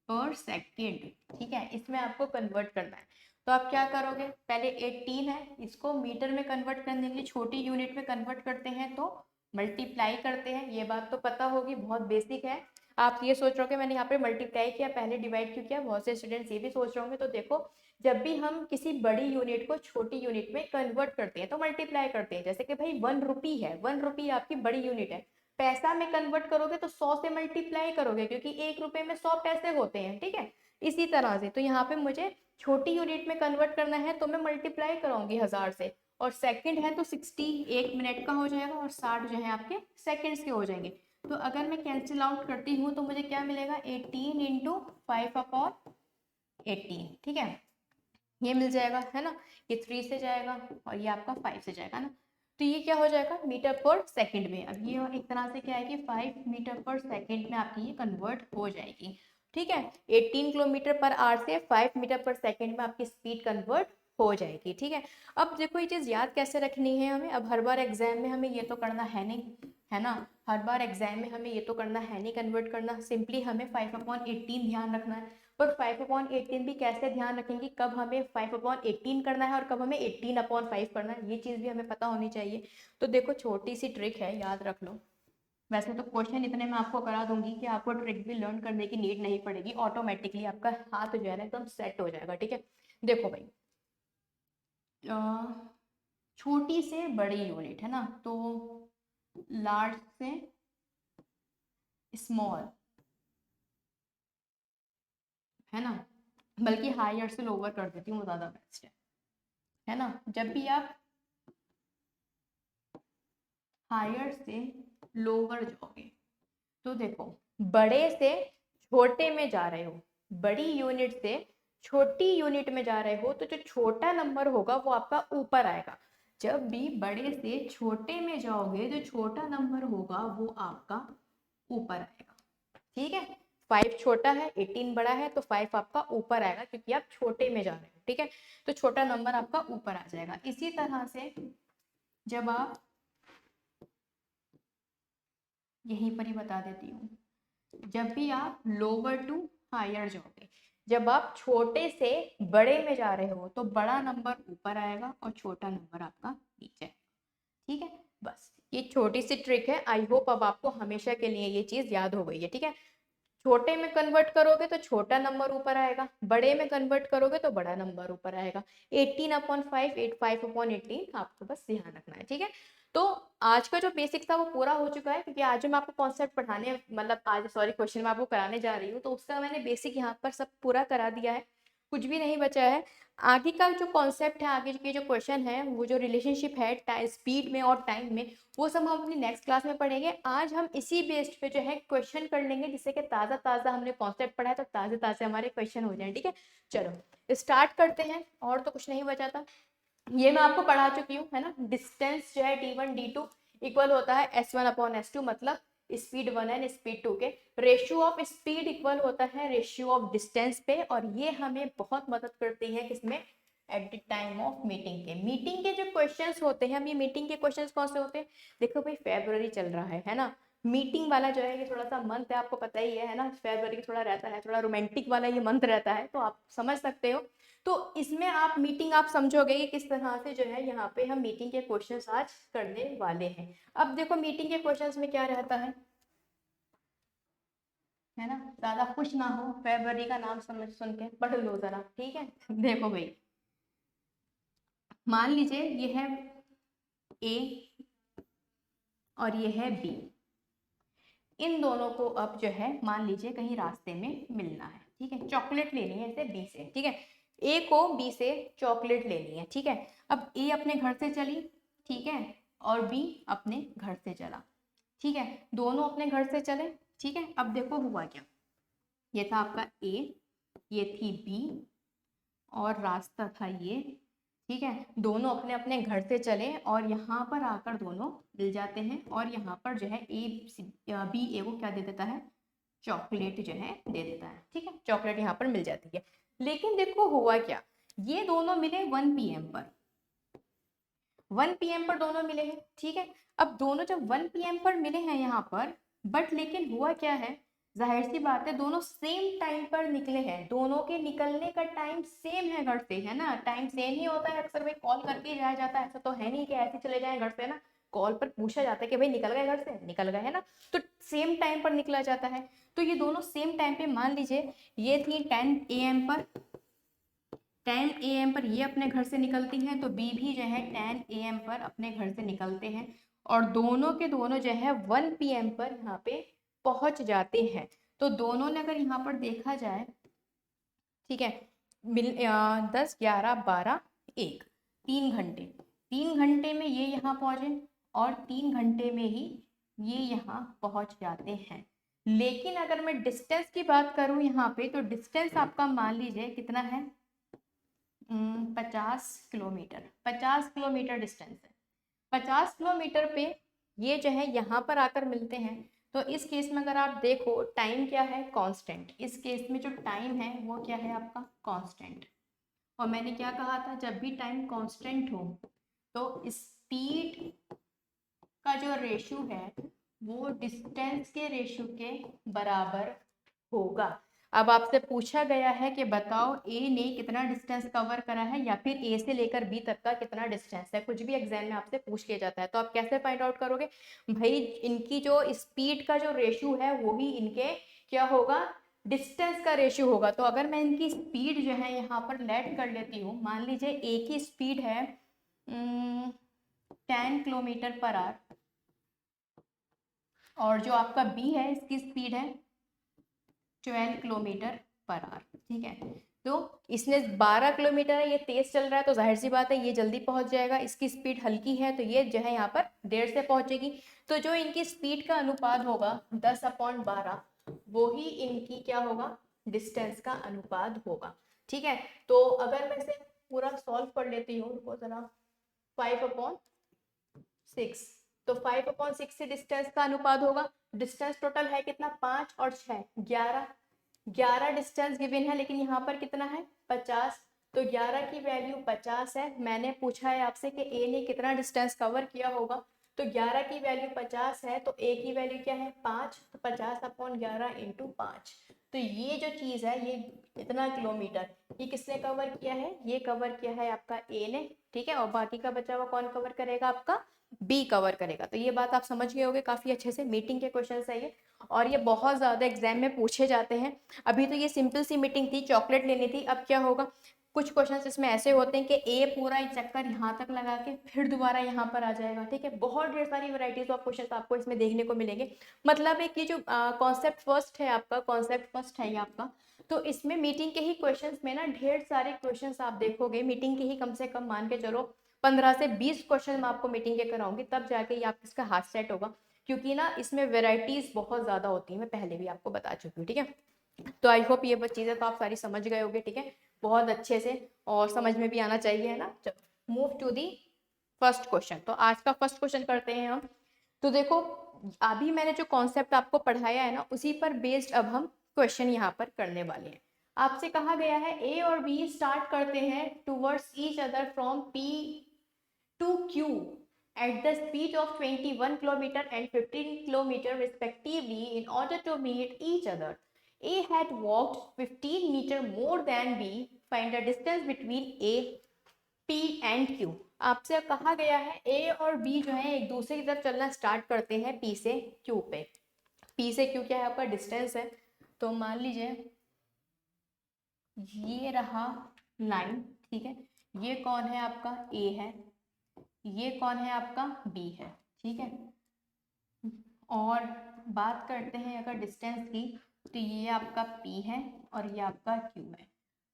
पर सेकेंड, ठीक है, इसमें आपको कन्वर्ट करना है। तो आप क्या करोगे, पहले 18 है, इसको मीटर में कन्वर्ट करने के लिए छोटी यूनिट में कन्वर्ट करते हैं तो मल्टीप्लाई करते हैं, ये बात तो पता होगी, बहुत बेसिक है। आप ये सोच रहे हो कि मैंने यहाँ पे मल्टीप्लाई किया, पहले डिवाइड क्यों किया, बहुत से स्टूडेंट्स ये भी सोच रहे होंगे। तो देखो जब भी हम किसी बड़ी यूनिट को छोटी यूनिट में कन्वर्ट करते हैं तो मल्टीप्लाई करते हैं, जैसे कि भाई 1 रुपी है, 1 रुपी आपकी बड़ी यूनिट है, पैसा में कन्वर्ट करोगे तो 100 से मल्टीप्लाई करोगे, क्योंकि 1 रुपए में 100 पैसे होते हैं, ठीक है। इसी तरह से तो यहाँ पे मुझे छोटी यूनिट में कन्वर्ट करना है तो मैं मल्टीप्लाई कराऊंगी 1000 से, और सेकंड है तो 60 1 मिनट का हो जाएगा, और 60 जो है आपके सेकंड्स के हो जाएंगे। तो अगर मैं कैंसिल आउट करती हूँ तो मुझे क्या मिलेगा, 18 इंटू 5/18, ठीक है, ये मिल जाएगा, है ना। ये 3 से जाएगा और ये आपका 5 से जाएगा ना, तो ये क्या हो जाएगा मीटर पर सेकंड में। अब ये एक तरह से क्या है कि 5 मीटर पर सेकंड में आपकी ये कन्वर्ट हो जाएगी, ठीक है। 18 किलोमीटर पर आवर से 5 मीटर पर सेकंड में आपकी स्पीड कन्वर्ट हो जाएगी, ठीक है। अब देखो ये चीज़ याद कैसे रखनी है हमें, अब हर बार एग्जाम में हमें ये तो करना है नहीं, है ना, हर बार एग्जाम में हमें ये तो करना है नहीं कन्वर्ट करना, सिंपली हमें 5/18 ध्यान रखना है। पर 5/18 भी कैसे ध्यान रखेंगे, कब हमें 5/18 करना है और कब हमें 18/5 करना है, ये चीज़ भी हमें पता होनी चाहिए। तो देखो छोटी सी ट्रिक है, याद रख लो। वैसे तो क्वेश्चन इतने मैं आपको करा दूंगी कि आपको ट्रिक भी लर्न करने की नीड नहीं पड़ेगी, ऑटोमेटिकली आपका हाथ जो है ना एकदम सेट हो जाएगा, ठीक है। देखो भाई छोटी से बड़ी यूनिट है ना, तो लार्ज से स्मॉल, है ना, बल्कि हायर से लोअर कर देती हूँ, ज़्यादा बेस्ट है ना। जब भी आप हायर से लोअर जाओगे तो देखो बड़े से छोटे में जा रहे हो, बड़ी यूनिट से छोटी यूनिट में जा रहे हो, तो जो छोटा नंबर होगा वो आपका ऊपर आएगा, जब भी बड़े से छोटे में जाओगे तो छोटा नंबर होगा वो आपका ऊपर आएगा। ठीक है, 5 छोटा है, 18 बड़ा है, तो 5 आपका ऊपर आएगा क्योंकि आप छोटे में जा रहे हो। ठीक है, तो छोटा नंबर आपका ऊपर आ जाएगा। इसी तरह से जब आप, यहीं पर ही बता देती हूँ, जब भी आप लोअर टू हायर जाओगे, जब आप छोटे से बड़े में जा रहे हो तो बड़ा नंबर ऊपर आएगा और छोटा नंबर आपका नीचे। ठीक है, बस ये छोटी सी ट्रिक है। आई होप अब आपको हमेशा के लिए ये चीज याद हो गई है। ठीक है, छोटे में कन्वर्ट करोगे तो छोटा नंबर ऊपर आएगा, बड़े में कन्वर्ट करोगे तो बड़ा नंबर ऊपर आएगा। 18/5, 5/18 आपको बस ध्यान रखना है। ठीक है, तो आज का जो बेसिक था वो पूरा हो चुका है, क्योंकि आज मैं आपको कॉन्सेप्ट पढ़ाने, मतलब आज सॉरी क्वेश्चन मैं आपको कराने जा रही हूँ, तो उसका मैंने बेसिक यहाँ पर सब पूरा करा दिया है, कुछ भी नहीं बचा है। आगे का जो कॉन्सेप्ट है, आगे के जो क्वेश्चन है, वो जो रिलेशनशिप है स्पीड में और टाइम में, वो सब हम अपनी नेक्स्ट क्लास में पढ़ेंगे। आज हम इसी बेस्ड पे जो है क्वेश्चन कर लेंगे, जिससे कि ताज़ा ताज़ा हमने कॉन्सेप्ट पढ़ा है तो ताज़े ताज़े हमारे क्वेश्चन हो जाएं। ठीक है, चलो स्टार्ट करते हैं, और तो कुछ नहीं बचा था। ये मैं आपको पढ़ा चुकी हूँ, है ना। डिस्टेंस जो है d1 d2 इक्वल होता है s1/s2, मतलब स्पीड 1 एंड स्पीड 2 के। रेशियो ऑफ स्पीड इक्वल होता है रेशियो ऑफ डिस्टेंस पे, और ये हमें बहुत मदद करती है किसमें, at the time of meeting के। मीटिंग के जो क्वेश्चंस होते हैं, अब ये मीटिंग के क्वेश्चंस कौन से होते हैं, देखो भाई फरवरी चल रहा है ना, मीटिंग वाला जो है ये थोड़ा सा मंथ है, आपको पता ही है ना, फरवरी थोड़ा रहता है, थोड़ा रोमांटिक वाला ये मंथ रहता है, तो आप समझ सकते हो। तो इसमें आप मीटिंग आप समझोगे कि किस तरह से जो है यहाँ पे हम मीटिंग के क्वेश्चंस आज करने वाले हैं। अब देखो मीटिंग के क्वेश्चंस में क्या रहता है ना, ज्यादा खुश ना हो, फरवरी का नाम समझ सुन के पढ़ लो जरा। ठीक है, देखो भाई, मान लीजिए ये है ए और ये है बी, इन दोनों को अब जो है मान लीजिए कहीं रास्ते में मिलना है। ठीक है, चॉकलेट लेनी है इसे बी से। ठीक है, ए को बी से चॉकलेट लेनी है। ठीक है, अब ए अपने घर से चली, ठीक है, और बी अपने घर से चला। ठीक है, दोनों अपने घर से चले। ठीक है, अब देखो हुआ क्या, ये था आपका ए, ये थी बी, और रास्ता था ये। ठीक है, दोनों अपने अपने घर से चले और यहाँ पर आकर दोनों मिल जाते हैं, और यहाँ पर जो है बी ए को क्या दे देता है, चॉकलेट जो है दे देता है। ठीक है, चॉकलेट यहाँ पर मिल जाती है। लेकिन देखो हुआ क्या, ये दोनों मिले 1 PM पर, 1 PM पर दोनों मिले हैं। ठीक है, अब दोनों जब 1 PM पर मिले हैं यहाँ पर, बट लेकिन हुआ क्या है, जाहिर सी बात है दोनों सेम टाइम पर निकले हैं, दोनों के निकलने का टाइम सेम है घर से, है ना, टाइम सेम ही होता है अक्सर, भाई कॉल करके ही जाया जाता है, ऐसा तो है नहीं कि ऐसे चले जाए घर से ना, कॉल पर पूछा जाता है कि भाई निकल गए घर से, निकल गए, है ना, तो सेम टाइम पर निकला जाता है। तो ये दोनों सेम टाइम पे, मान लीजिए ये थी 10 AM पर, 10 AM पर ये अपने घर से निकलती हैं, तो बी भी जो है 10 AM पर अपने घर से निकलते हैं, और दोनों के दोनों जो है 1 PM पर यहाँ पे पहुंच जाते हैं। तो दोनों ने अगर यहाँ पर देखा जाए, ठीक है, 10 11 12 1, 3 घंटे, 3 घंटे में ये यहाँ पहुंचे, और 3 घंटे में ही ये यहाँ पहुंच जाते हैं। लेकिन अगर मैं डिस्टेंस की बात करूं यहाँ पे, तो डिस्टेंस आपका मान लीजिए कितना है, 50 किलोमीटर, 50 किलोमीटर डिस्टेंस है। 50 किलोमीटर पे ये जो है यहाँ पर आकर मिलते हैं। तो इस केस में अगर आप देखो, टाइम क्या है, कांस्टेंट, इस केस में जो टाइम है वो क्या है आपका, कांस्टेंट। और मैंने क्या कहा था, जब भी टाइम कांस्टेंट हो तो स्पीड का जो रेशियो है वो डिस्टेंस के रेशियो के बराबर होगा। अब आपसे पूछा गया है कि बताओ ए ने कितना डिस्टेंस कवर करा है, या फिर ए से लेकर बी तक का कितना डिस्टेंस है, कुछ भी एग्जाम में आपसे पूछ लिया जाता है, तो आप कैसे फाइंड आउट करोगे, भाई इनकी जो स्पीड का जो रेशियो है वो ही इनके क्या होगा, डिस्टेंस का रेशियो होगा। तो अगर मैं इनकी स्पीड जो है यहाँ पर लेट कर लेती हूँ, मान लीजिए ए की स्पीड है 10 किलोमीटर पर आवर, और जो आपका बी है इसकी स्पीड है 12 किलोमीटर पर आवर। ठीक है, तो इसने 12 किलोमीटर है, ये तेज चल रहा है, तो जाहिर सी बात है ये जल्दी पहुंच जाएगा, इसकी स्पीड हल्की है तो ये जो है यहाँ पर देर से पहुंचेगी। तो जो इनकी स्पीड का अनुपात होगा 10/12, वो ही इनकी क्या होगा, डिस्टेंस का अनुपात होगा। ठीक है, तो अगर मैं इसे पूरा सॉल्व कर लेती हूँ, रुको जरा, 5/6। तो 5/6 से डिस्टेंस का अनुपात होगा। डिस्टेंस टोटल है कितना, 5 और 6 11। 11 डिस्टेंस गिवन है, लेकिन यहाँ पर कितना है 50। तो 11 की वैल्यू 50 है। मैंने पूछा है आपसे कि ए ने कितना डिस्टेंस कवर किया होगा, तो 11 की वैल्यू 50 है, तो ए की वैल्यू क्या है 5, तो 50/11 × 5। तो ये जो चीज़ है, ये इतना किलोमीटर, ये किसने कवर किया है, ये कवर किया है आपका ए ने, ठीक है। और बाकी का बचा हुआ कौन कवर करेगा, आपका बी कवर करेगा। तो ये बात आप समझ गए होंगे काफ़ी अच्छे से। मीटिंग के क्वेश्चन है ये, और ये बहुत ज़्यादा एग्जाम में पूछे जाते हैं। अभी तो ये सिंपल सी मीटिंग थी, चॉकलेट लेनी थी। अब क्या होगा, कुछ क्वेश्चंस इसमें ऐसे होते हैं कि ए पूरा चक्कर यहाँ तक लगा के फिर दोबारा यहाँ पर आ जाएगा, ठीक है। बहुत ढेर सारी वैरायटीज ऑफ क्वेश्चंस आपको इसमें देखने को मिलेंगे। मतलब है कि जो कॉन्सेप्ट फर्स्ट है आपका, कॉन्सेप्ट फर्स्ट है ये आपका, तो इसमें मीटिंग के ही क्वेश्चंस में ना ढेर सारे क्वेश्चंस आप देखोगे। मीटिंग के ही कम से कम मान के चलो 15 से 20 क्वेश्चन मैं आपको मीटिंग के कराऊंगी, तब जाके ये आप इसका हाथ सेट होगा। क्योंकि ना इसमें वेराइटीज बहुत ज़्यादा होती हैं, मैं पहले भी आपको बता चुकी हूँ, ठीक है। तो आई होप ये चीज़ें तो आप सारी समझ गए होगे, ठीक है, बहुत अच्छे से, और समझ में भी आना चाहिए, है ना। चलो move to the first question. तो आज का फर्स्ट क्वेश्चन करते हैं हम। तो देखो, अभी मैंने जो कॉन्सेप्ट आपको पढ़ाया है ना, उसी पर बेस्ड अब हम क्वेश्चन यहाँ पर करने वाले हैं। आपसे कहा गया है ए और बी स्टार्ट करते हैं towards each other from P to Q at the speed of 21 km and 15 km respectively in order to meet each other. A had walked 15 meter more than B. Find the distance between A, P and Q. आपसे कहा गया है A और B जो है एक दूसरे की तरफ चलना स्टार्ट करते हैं P से Q पे। P से Q क्या है आपका डिस्टेंस है। तो मान लीजिए ये रहा लाइन, ठीक है। ये कौन है आपका A है, ये कौन है आपका बी है, ठीक है। और बात करते हैं अगर डिस्टेंस की, तो ये आपका P है और ये आपका Q है।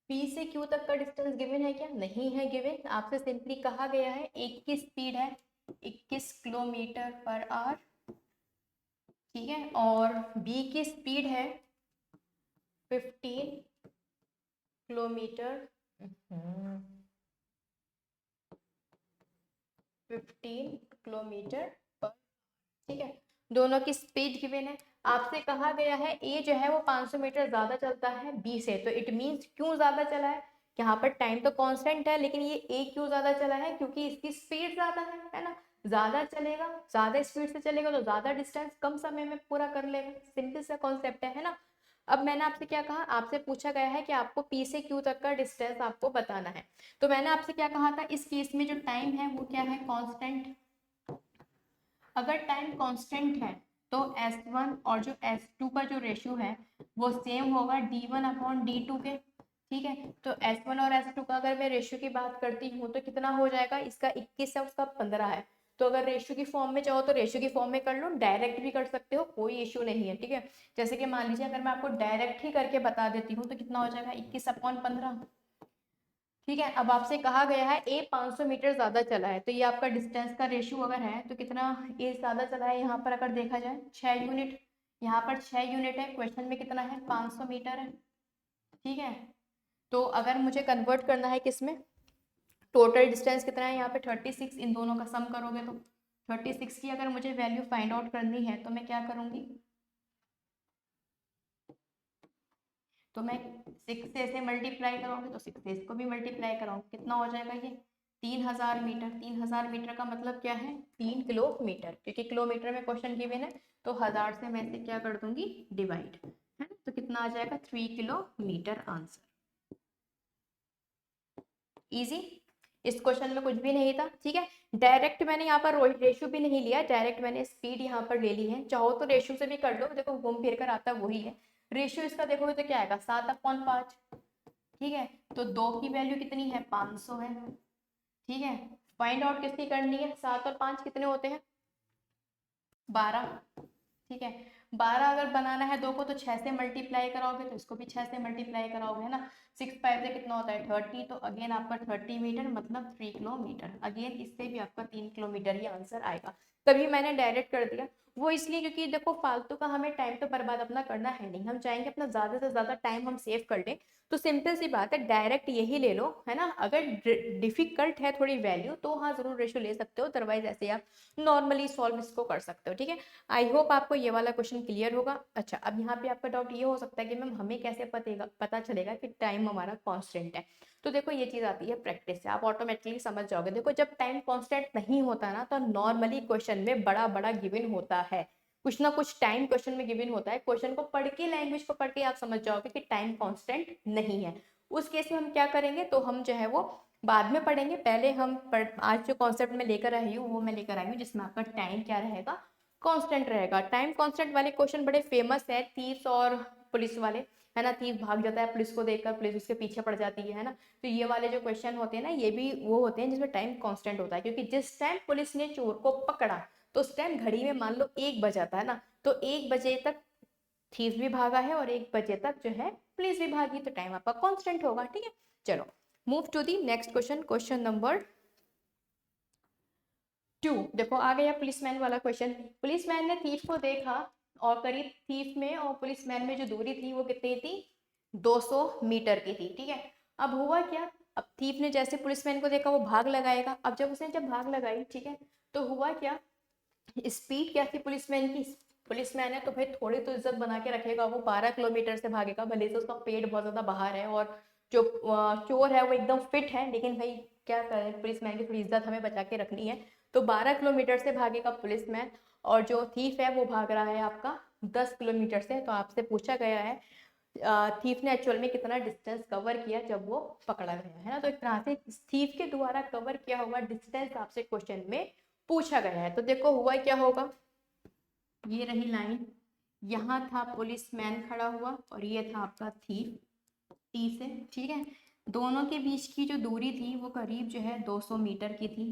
P से Q तक का डिस्टेंस गिवन है क्या, नहीं है गिवन। आपसे सिंपली कहा गया है एक की स्पीड है 21 km/h, ठीक है, और B की स्पीड है 15 किलोमीटर 15 किलोमीटर पर, ठीक है। दोनों की स्पीड गिवन है। आपसे कहा गया है ए जो है वो 500 मीटर ज्यादा चलता है बी से, तो इट मींस क्यों ज्यादा चला है। यहाँ पर टाइम तो कांस्टेंट है, लेकिन ये ए क्यों ज्यादा चला है, क्योंकि इसकी स्पीड ज्यादा है ना। ज्यादा चलेगा, ज्यादा स्पीड से चलेगा तो ज्यादा डिस्टेंस कम समय में पूरा कर लेगा। सिंपल सा कॉन्सेप्ट है ना। अब मैंने आपसे क्या कहा, आपसे पूछा गया है कि आपको पी से क्यू तक का डिस्टेंस आपको बताना है। तो मैंने आपसे क्या कहा था, इस केस में जो टाइम है वो क्या है, कांस्टेंट। अगर टाइम कांस्टेंट है तो S1 और जो S2 का जो रेशियो है वो सेम होगा D1/D2 के, ठीक है। तो S1 और S2 का अगर मैं रेशियो की बात करती हूँ तो कितना हो जाएगा, इसका 21 है, उसका 15 है। तो अगर रेशियो की फॉर्म में चाहो तो रेशियो की फॉर्म में कर लो, डायरेक्ट भी कर सकते हो, कोई इश्यू नहीं है, ठीक है। जैसे कि मान लीजिए अगर मैं आपको डायरेक्ट ही करके बता देती हूँ तो कितना हो जाएगा 21/15, ठीक है। अब आपसे कहा गया है ए 500 मीटर ज्यादा चला है, तो ये आपका डिस्टेंस का रेशियो अगर है तो कितना ए ज्यादा चला है, यहाँ पर अगर देखा जाए 6 यूनिट, यहाँ पर 6 यूनिट है। क्वेश्चन में कितना है 500 मीटर है, ठीक है। तो अगर मुझे कन्वर्ट करना है किसमें, टोटल डिस्टेंस कितना है यहाँ पे 36, इन दोनों का सम करोगे तो 36 की अगर मुझे वैल्यू फाइंड आउट करनी है तो मैं क्या करूँगी, तो मैं 6 से ऐसे मल्टीप्लाई करोगे तो 6 से इसको भी मल्टीप्लाई कराऊंगी, कितना हो जाएगा ये 3000 मीटर। 3000 मीटर का मतलब क्या है 3 किलोमीटर, क्योंकि किलोमीटर में क्वेश्चन गिवन है, तो 1000 से मैं इसे क्या कर दूंगी डिवाइड, है ना। तो कितना आ जाएगा 3 किलोमीटर आंसर। इजी, इस क्वेश्चन में कुछ भी नहीं था, ठीक है। डायरेक्ट मैंने यहाँ पर रेशियो भी नहीं लिया, डायरेक्ट मैंने स्पीड यहाँ पर ले ली है। चाहो तो रेशियो से भी कर लो, देखो घूम फिर कर आता वही है। रेशियो इसका देखोगे तो क्या आएगा 7/5, ठीक है। तो 2 की वैल्यू कितनी है 500 है, ठीक है। फाइंड आउट किसकी करनी है, 7 और 5 कितने होते हैं 12, ठीक है। 12 अगर बनाना है 2 को तो 6 से मल्टीप्लाई कराओगे, तो इसको भी 6 से मल्टीप्लाई कराओगे, है ना। 6 5 से कितना होता है 30, तो अगेन आपका 30 मीटर मतलब 3 किलोमीटर। अगेन इससे भी आपका 3 किलोमीटर ही आंसर आएगा। तभी मैंने डायरेक्ट कर दिया। वो इसलिए क्योंकि देखो फालतू का हमें टाइम तो बर्बाद अपना करना है नहीं, हम चाहेंगे अपना ज़्यादा से ज़्यादा टाइम हम सेव कर लें। तो सिंपल सी बात है, डायरेक्ट यही ले लो, है ना। अगर डिफिकल्ट है थोड़ी वैल्यू तो हाँ ज़रूर रेशो ले सकते हो, अदरवाइज ऐसे आप नॉर्मली सॉल्व इसको कर सकते हो, ठीक है। आई होप आपको ये वाला क्वेश्चन क्लियर होगा। अच्छा, अब यहाँ पे आपका डाउट ये हो सकता है कि मैम हमें कैसे पता चलेगा कि टाइम हमारा कॉन्स्टेंट है। तो देखो ये चीज़ आती है प्रैक्टिस से, आप ऑटोमेटिकली समझ जाओगे। देखो जब टाइम कांस्टेंट नहीं होता ना, तो नॉर्मली क्वेश्चन में बड़ा बड़ा गिवन होता है, कुछ ना कुछ टाइम क्वेश्चन में गिवन होता है। क्वेश्चन को पढ़ के, लैंग्वेज को पढ़ के आप समझ जाओगे कि टाइम कांस्टेंट नहीं है। उस केस में हम क्या करेंगे, तो हम जो है वो बाद में पढ़ेंगे। पहले हम आज जो कॉन्सेप्ट में लेकर आई हूँ वो मैं लेकर आई हूँ, जिसमें आपका टाइम क्या रहेगा, कांस्टेंट रहेगा। टाइम कांस्टेंट वाले क्वेश्चन बड़े फेमस है, थीव्स और पुलिस वाले, है ना। थीव भाग जाता है पुलिस को देखकर, पुलिस उसके पीछे पड़ जाती है ना। तो ये वाले जो क्वेश्चन होते हैं ना, ये भी वो होते हैं जिसमें टाइम कांस्टेंट होता है, क्योंकि जिस टाइम पुलिस ने चोर को पकड़ा तो उस टाइम घड़ी में मान लो 1 बजा था ना, तो 1 बजे तक थीव भी भागा है और 1 बजे तक जो है पुलिस भी भागी, तो टाइम आपका कांस्टेंट होगा, ठीक है। चलो move to the next question, question number 2। देखो आ गया पुलिसमैन वाला क्वेश्चन। पुलिसमैन ने थीफ को देखा और करीब थीफ में और पुलिसमैन में जो दूरी थी वो कितनी थी, 200 मीटर की थी, ठीक है। अब हुआ क्या, अब थीफ ने जैसे पुलिसमैन को देखा वो भाग लगाएगा। अब जब उसने भाग लगाई, ठीक है, तो हुआ क्या, स्पीड क्या थी पुलिसमैन की, पुलिसमैन है तो भाई थोड़ी तो इज्जत बना के रखेगा। वो 12 किलोमीटर से भागेगा, भले से उसका पेट बहुत ज्यादा बाहर है और जो चोर है वो एकदम फिट है, लेकिन भाई क्या करें, पुलिसमैन की थोड़ी इज्जत हमें बचा के रखनी है। तो 12 किलोमीटर से भागेगा पुलिसमैन, और जो थीफ है वो भाग रहा है आपका 10 किलोमीटर से। तो आपसे पूछा गया है थीफ ने एक्चुअल में कितना डिस्टेंस कवर किया जब वो पकड़ा गया, है ना। तो एक तरह से थीफ के द्वारा कवर किया हुआ डिस्टेंस आपसे क्वेश्चन में पूछा गया है। तो देखो हुआ क्या होगा, ये रही लाइन, यहाँ था पुलिसमैन खड़ा हुआ और ये था आपका थीफ, टी से, ठीक है। दोनों के बीच की जो दूरी थी वो करीब जो है 200 मीटर की थी,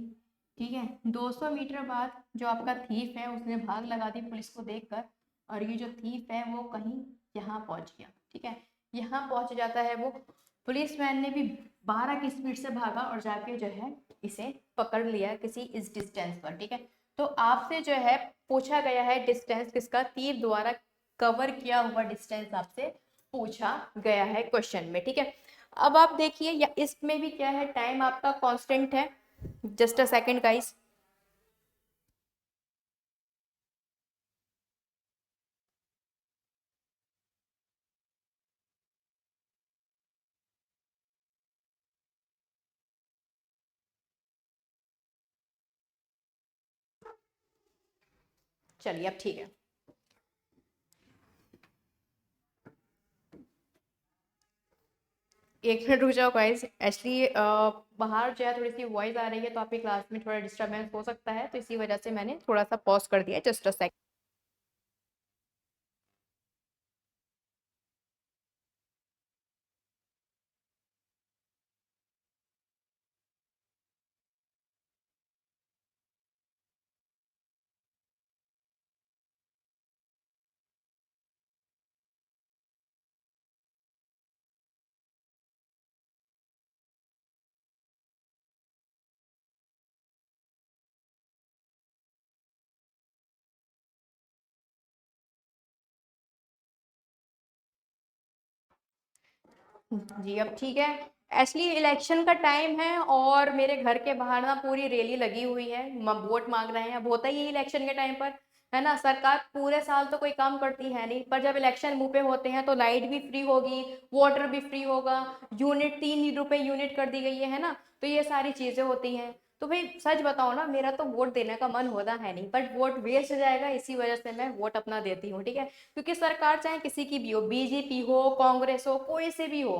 ठीक है। 200 मीटर बाद जो आपका थीफ है उसने भाग लगा दी पुलिस को देखकर, और ये जो थीफ है वो कहीं यहाँ पहुंच गया, ठीक है। यहाँ पहुंच जाता है वो, पुलिसमैन ने भी 12 की स्पीड से भागा और जाके जो है इसे पकड़ लिया किसी इस डिस्टेंस पर, ठीक है। तो आपसे जो है पूछा गया है डिस्टेंस किसका, तीर द्वारा कवर किया हुआ डिस्टेंस आपसे पूछा गया है क्वेश्चन में, ठीक है। अब आप देखिए या इसमें भी क्या है, टाइम आपका कांस्टेंट है। जस्ट अ सेकंड गाइस, चलिए अब ठीक है। एक मिनट रुक जाओ गाइस, एक्चुअली बाहर जो है थोड़ी सी वॉइस आ रही है, तो आपकी क्लास में थोड़ा डिस्टर्बेंस हो सकता है, तो इसी वजह से मैंने थोड़ा सा पॉज कर दिया, जस्ट अ सेकंड। जी अब ठीक है। एक्चुअली इलेक्शन का टाइम है और मेरे घर के बाहर ना पूरी रैली लगी हुई है, वोट मांग रहे हैं। अब होता ही है इलेक्शन के टाइम पर, है ना। सरकार पूरे साल तो कोई काम करती है नहीं, पर जब इलेक्शन मुंह पे होते हैं तो लाइट भी फ्री होगी, वाटर भी फ्री होगा, यूनिट 3 रुपए यूनिट कर दी गई है ना। तो ये सारी चीजें होती हैं। तो भाई सच बताओ ना, मेरा तो वोट देने का मन होता है नहीं, बट वोट वेस्ट जाएगा, इसी वजह से मैं वोट अपना देती हूँ, ठीक है। क्योंकि सरकार चाहे किसी की भी हो, बीजेपी हो, कांग्रेस हो, कोई से भी हो,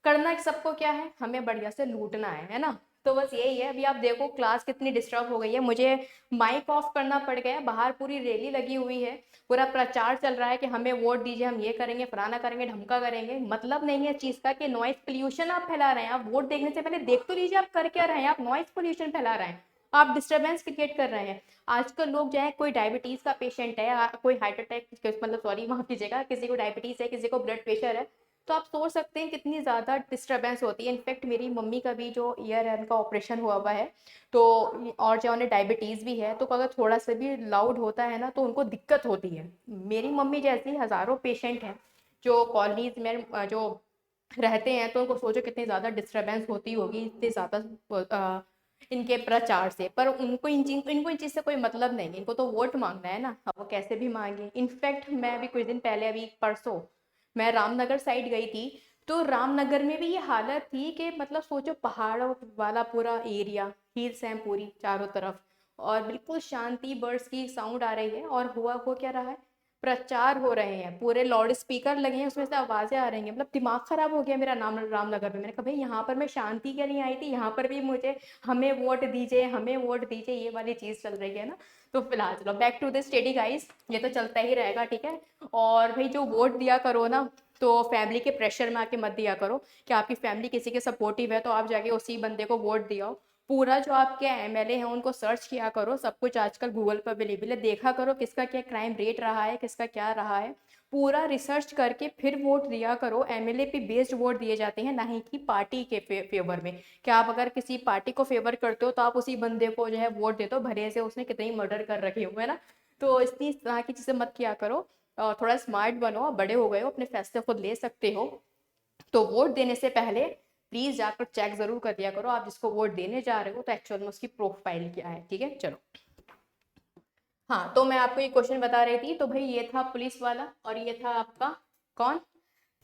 करना सबको क्या है, हमें बढ़िया से लूटना है ना। तो बस यही है। अभी आप देखो क्लास कितनी डिस्टर्ब हो गई है, मुझे माइक ऑफ करना पड़ गया है, बाहर पूरी रैली लगी हुई है, पूरा प्रचार चल रहा है कि हमें वोट दीजिए, हम ये करेंगे, फलाना करेंगे, ढमका करेंगे। मतलब नहीं है चीज का कि नॉइस पोल्यूशन आप फैला रहे हैं। आप वोट देखने से पहले देख तो लीजिए आप कर क्या रहे हैं, आप नॉइस पोल्यूशन फैला रहे हैं, आप डिस्टरबेंस क्रिएट कर रहे हैं। आजकल लोग जो है, कोई डायबिटीज का पेशेंट है, कोई हार्ट अटैक, मतलब सॉरी माफ कीजिएगा, किसी को डायबिटीज है, किसी को ब्लड प्रेशर है, तो आप सोच सकते हैं कितनी ज़्यादा डिस्टर्बेंस होती है। इनफैक्ट मेरी मम्मी का भी जो ईयर है उनका ऑपरेशन हुआ हुआ है, तो और जो उन्हें डायबिटीज़ भी है, तो अगर थोड़ा सा भी लाउड होता है ना तो उनको दिक्कत होती है। मेरी मम्मी जैसी हज़ारों पेशेंट हैं जो कॉलोनीज़ में जो रहते हैं, तो उनको सोचो कितनी ज़्यादा डिस्टर्बेंस होती होगी इतनी ज़्यादा इनके प्रचार से। पर इनको इन चीज़ से कोई मतलब नहीं है, इनको तो वोट मांगना है ना, अब वो कैसे भी मांगे। इनफैक्ट मैं अभी कुछ दिन पहले, अभी परसों मैं रामनगर साइड गई थी, तो रामनगर में भी ये हालत थी कि मतलब सोचो पहाड़ों वाला पूरा एरिया, हिल्स हैं पूरी चारों तरफ, और बिल्कुल शांति, बर्ड्स की साउंड आ रही है, और हुआ हो क्या रहा है, प्रचार हो रहे हैं, पूरे लाउड स्पीकर लगे हैं, उसमें से आवाजें आ रही हैं। मतलब दिमाग खराब हो गया मेरा नाम रामनगर में। मैंने कहा भाई यहाँ पर मैं शांति के लिए आई थी, यहाँ पर भी मुझे हमें वोट दीजिए, हमें वोट दीजिए, ये वाली चीज चल रही है ना। तो फिलहाल चलो back to the study guys, ये तो चलता ही रहेगा, ठीक है। और भाई जो वोट दिया करो ना, तो फैमिली के प्रेशर में आके मत दिया करो कि आपकी फैमिली किसी के सपोर्टिव है तो आप जाके उसी बंदे को वोट दिया। पूरा जो आपके एमएलए हैं उनको सर्च किया करो, सब कुछ आजकल गूगल पर अवेलेबल है, देखा करो किसका क्या क्राइम रेट रहा है, किसका क्या रहा है, पूरा रिसर्च करके फिर वोट दिया करो। एमएलए पे बेस्ड वोट दिए जाते हैं, ना ही कि पार्टी के फेवर में। क्या आप अगर किसी पार्टी को फेवर करते हो तो आप उसी बंदे को जो है वोट देते हो, भले से उसने कितनी मर्डर कर रखे हुए है ना। तो इस तरह की चीज़ें मत किया करो, थोड़ा स्मार्ट बनो, बड़े हो गए हो, अपने फैसले खुद ले सकते हो। तो वोट देने से पहले प्लीज जाकर चेक जरूर कर दिया करो आप जिसको वोट देने जा रहे हो, तो एक्चुअल में उसकी प्रोफाइल क्या है, ठीक है। चलो, हाँ, तो मैं आपको ये क्वेश्चन बता रही थी, तो भाई ये था पुलिस वाला, और ये था आपका कौन,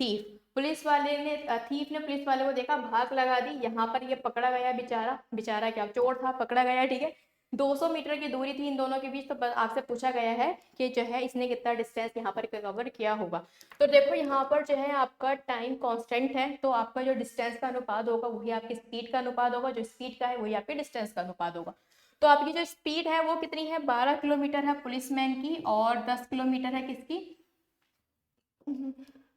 थीफ। पुलिस वाले ने थीफ ने पुलिस वाले को देखा, भाग लगा दी, यहाँ पर ये पकड़ा गया, बेचारा, बेचारा क्या चोर था, पकड़ा गया, ठीक है। 200 मीटर की दूरी थी इन दोनों के बीच, तो आपसे पूछा गया है कि जो है इसने कितना डिस्टेंस यहाँ पर कवर किया होगा। तो देखो यहाँ पर जो है आपका टाइम कांस्टेंट है, तो आपका जो डिस्टेंस का अनुपात होगा वही आपकी स्पीड का अनुपात होगा, जो स्पीड का है वही आपके डिस्टेंस का अनुपात होगा। तो आपकी जो स्पीड है वो कितनी है, 12 किलोमीटर है पुलिसमैन की, और 10 किलोमीटर है किसकी,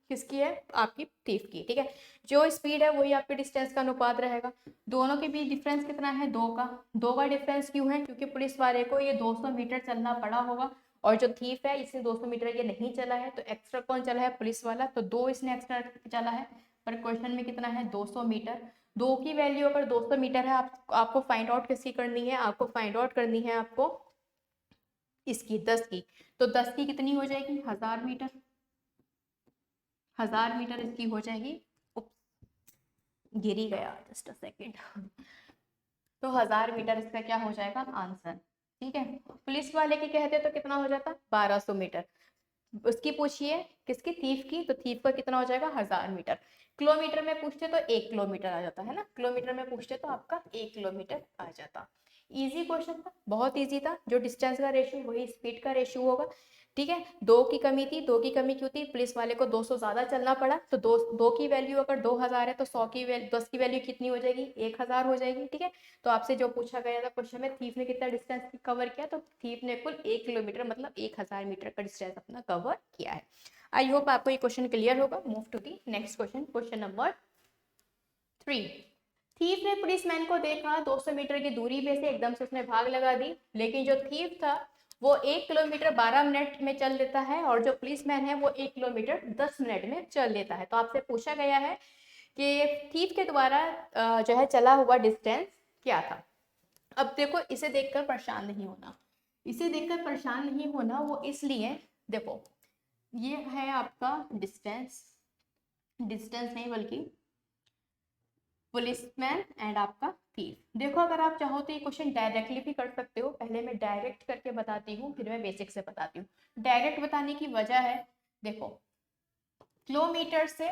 किसकी है, आपकी थीफ की, ठीक है। जो स्पीड है वही आपके डिस्टेंस का अनुपात रहेगा। दोनों के बीच डिफरेंस कितना है, 2 का। 2 का डिफरेंस क्यों है, क्योंकि पुलिस वाले को ये 200 मीटर चलना पड़ा होगा, और जो थीफ है इससे 200 मीटर ये नहीं चला है, तो एक्स्ट्रा कौन चला है, पुलिस वाला, तो 2 इसने एक्स्ट्रा चला है। पर क्वेश्चन में कितना है, 200 मीटर। 2 की वैल्यू अगर 200 मीटर है, आपको फाइंड आउट किसकी करनी है, आपको फाइंड आउट करनी है आपको इसकी 10 की। तो 10 की कितनी हो जाएगी, 1000 मीटर। 1000 मीटर इसकी हो जाएगी। गिर ही गया, जस्ट अ सेकेंड। तो 1000 मीटर इसका क्या हो जाएगा, आंसर, ठीक है। पुलिस वाले की कहते तो कितना हो जाता, 1200 मीटर। उसकी पूछिए किसकी, थीफ की, तो थीफ का कितना हो जाएगा, 1000 मीटर। किलोमीटर में पूछते तो 1 किलोमीटर आ जाता है ना, किलोमीटर में पूछते तो आपका 1 किलोमीटर आ जाता। इजी क्वेश्चन था, बहुत इजी था। जो डिस्टेंस का रेशियो वही स्पीड का रेशियो होगा, ठीक है। 2 की कमी थी, 2 की कमी क्यों थी, पुलिस वाले को 200 ज्यादा चलना पड़ा, तो 2 की वैल्यू अगर 2000 है तो 100 की वैल्यू, 10 की वैल्यू कितनी हो जाएगी, 1000 हो जाएगी, ठीक है। तो आपसे जो पूछा गया था क्वेश्चन में, थीफ ने कितना डिस्टेंस कवर किया, तो थीफ ने कुल 1 किलोमीटर मतलब 1000 मीटर का डिस्टेंस अपना कवर किया है। आई होप आपको ये क्वेश्चन क्लियर होगा। Move to the next question, question number 3। Thief ने पुलिसमैन को देखा, 200 मीटर की दूरी पे से एकदम से उसने भाग लगा दी, लेकिन जो थीफ था वो 1 किलोमीटर 12 मिनट में चल लेता है, और जो पुलिसमैन है वो 1 किलोमीटर 10 मिनट में चल लेता है। तो आपसे पूछा गया है कि थीफ के द्वारा जो है चला हुआ डिस्टेंस क्या था। अब देखो, इसे देखकर परेशान नहीं होना, इसे देखकर परेशान नहीं होना, वो इसलिए, देखो ये है आपका डिस्टेंस, डिस्टेंस नहीं बल्कि पुलिसमैन एंड आपका थीफ। देखो अगर आप चाहो तो ये क्वेश्चन डायरेक्टली भी कर सकते हो, पहले मैं डायरेक्ट करके बताती हूँ, फिर मैं बेसिक से बताती हूँ। डायरेक्ट बताने की वजह है, देखो किलोमीटर से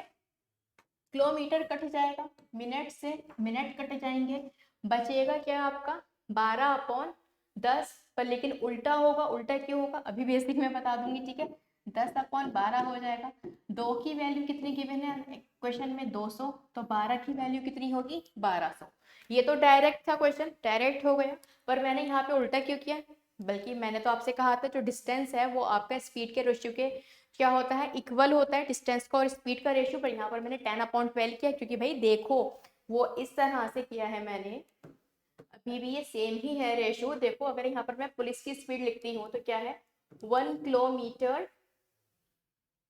किलोमीटर कट जाएगा, मिनट से मिनट कट जाएंगे, बचेगा क्या आपका 12/10। पर लेकिन उल्टा होगा, उल्टा क्यों होगा अभी बेसिक में बता दूंगी, ठीक है। 10/12 हो जाएगा। 2 की वैल्यू कितनी गिवन है क्वेश्चन में, 200, तो 12 की वैल्यू कितनी होगी, 1200। ये तो डायरेक्ट था क्वेश्चन, डायरेक्ट हो गया। पर मैंने यहाँ पे उल्टा क्यों किया, बल्कि मैंने तो आपसे कहा था जो डिस्टेंस है वो आपका स्पीड के रेशियो के क्या होता है, इक्वल होता है, डिस्टेंस का और स्पीड का रेशियो। पर यहाँ पर मैंने 10/12 किया, क्योंकि भाई देखो वो इस तरह से किया है मैंने, अभी भी ये सेम ही है रेशियो। देखो अगर यहाँ पर मैं पुलिस की स्पीड लिखती हूँ तो क्या है, 1 किलोमीटर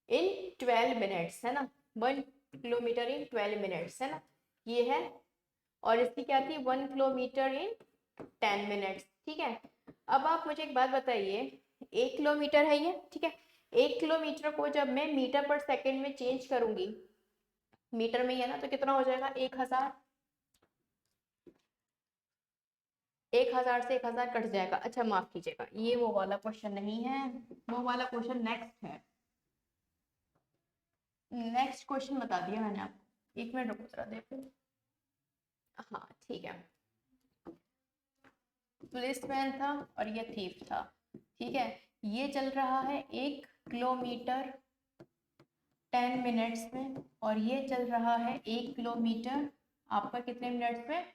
इन 12 मिनट्स, है ना, 1 किलोमीटर इन 12 मिनट्स, है ना, ये है। और इसकी क्या थी, 1 किलोमीटर इन 10 मिनट्स, ठीक है। अब आप मुझे एक बात बताइए, 1 किलोमीटर है ये, ठीक है। 1 किलोमीटर को जब मैं मीटर पर सेकेंड में चेंज करूंगी, मीटर में ही है ना, तो कितना हो जाएगा, 1000। 1000 से 1000 कट जाएगा। अच्छा माफ कीजिएगा, ये वो वाला क्वेश्चन नहीं है, वो वाला क्वेश्चन नेक्स्ट है। नेक्स्ट क्वेश्चन बता दिया मैंने आपको, 1 मिनट रुको जरा देखो। हाँ ठीक है, पुलिसमैन था और ये थीफ था, ठीक है। ये चल रहा है 1 किलोमीटर 10 मिनट्स में, और ये चल रहा है 1 किलोमीटर आपका कितने मिनट्स में।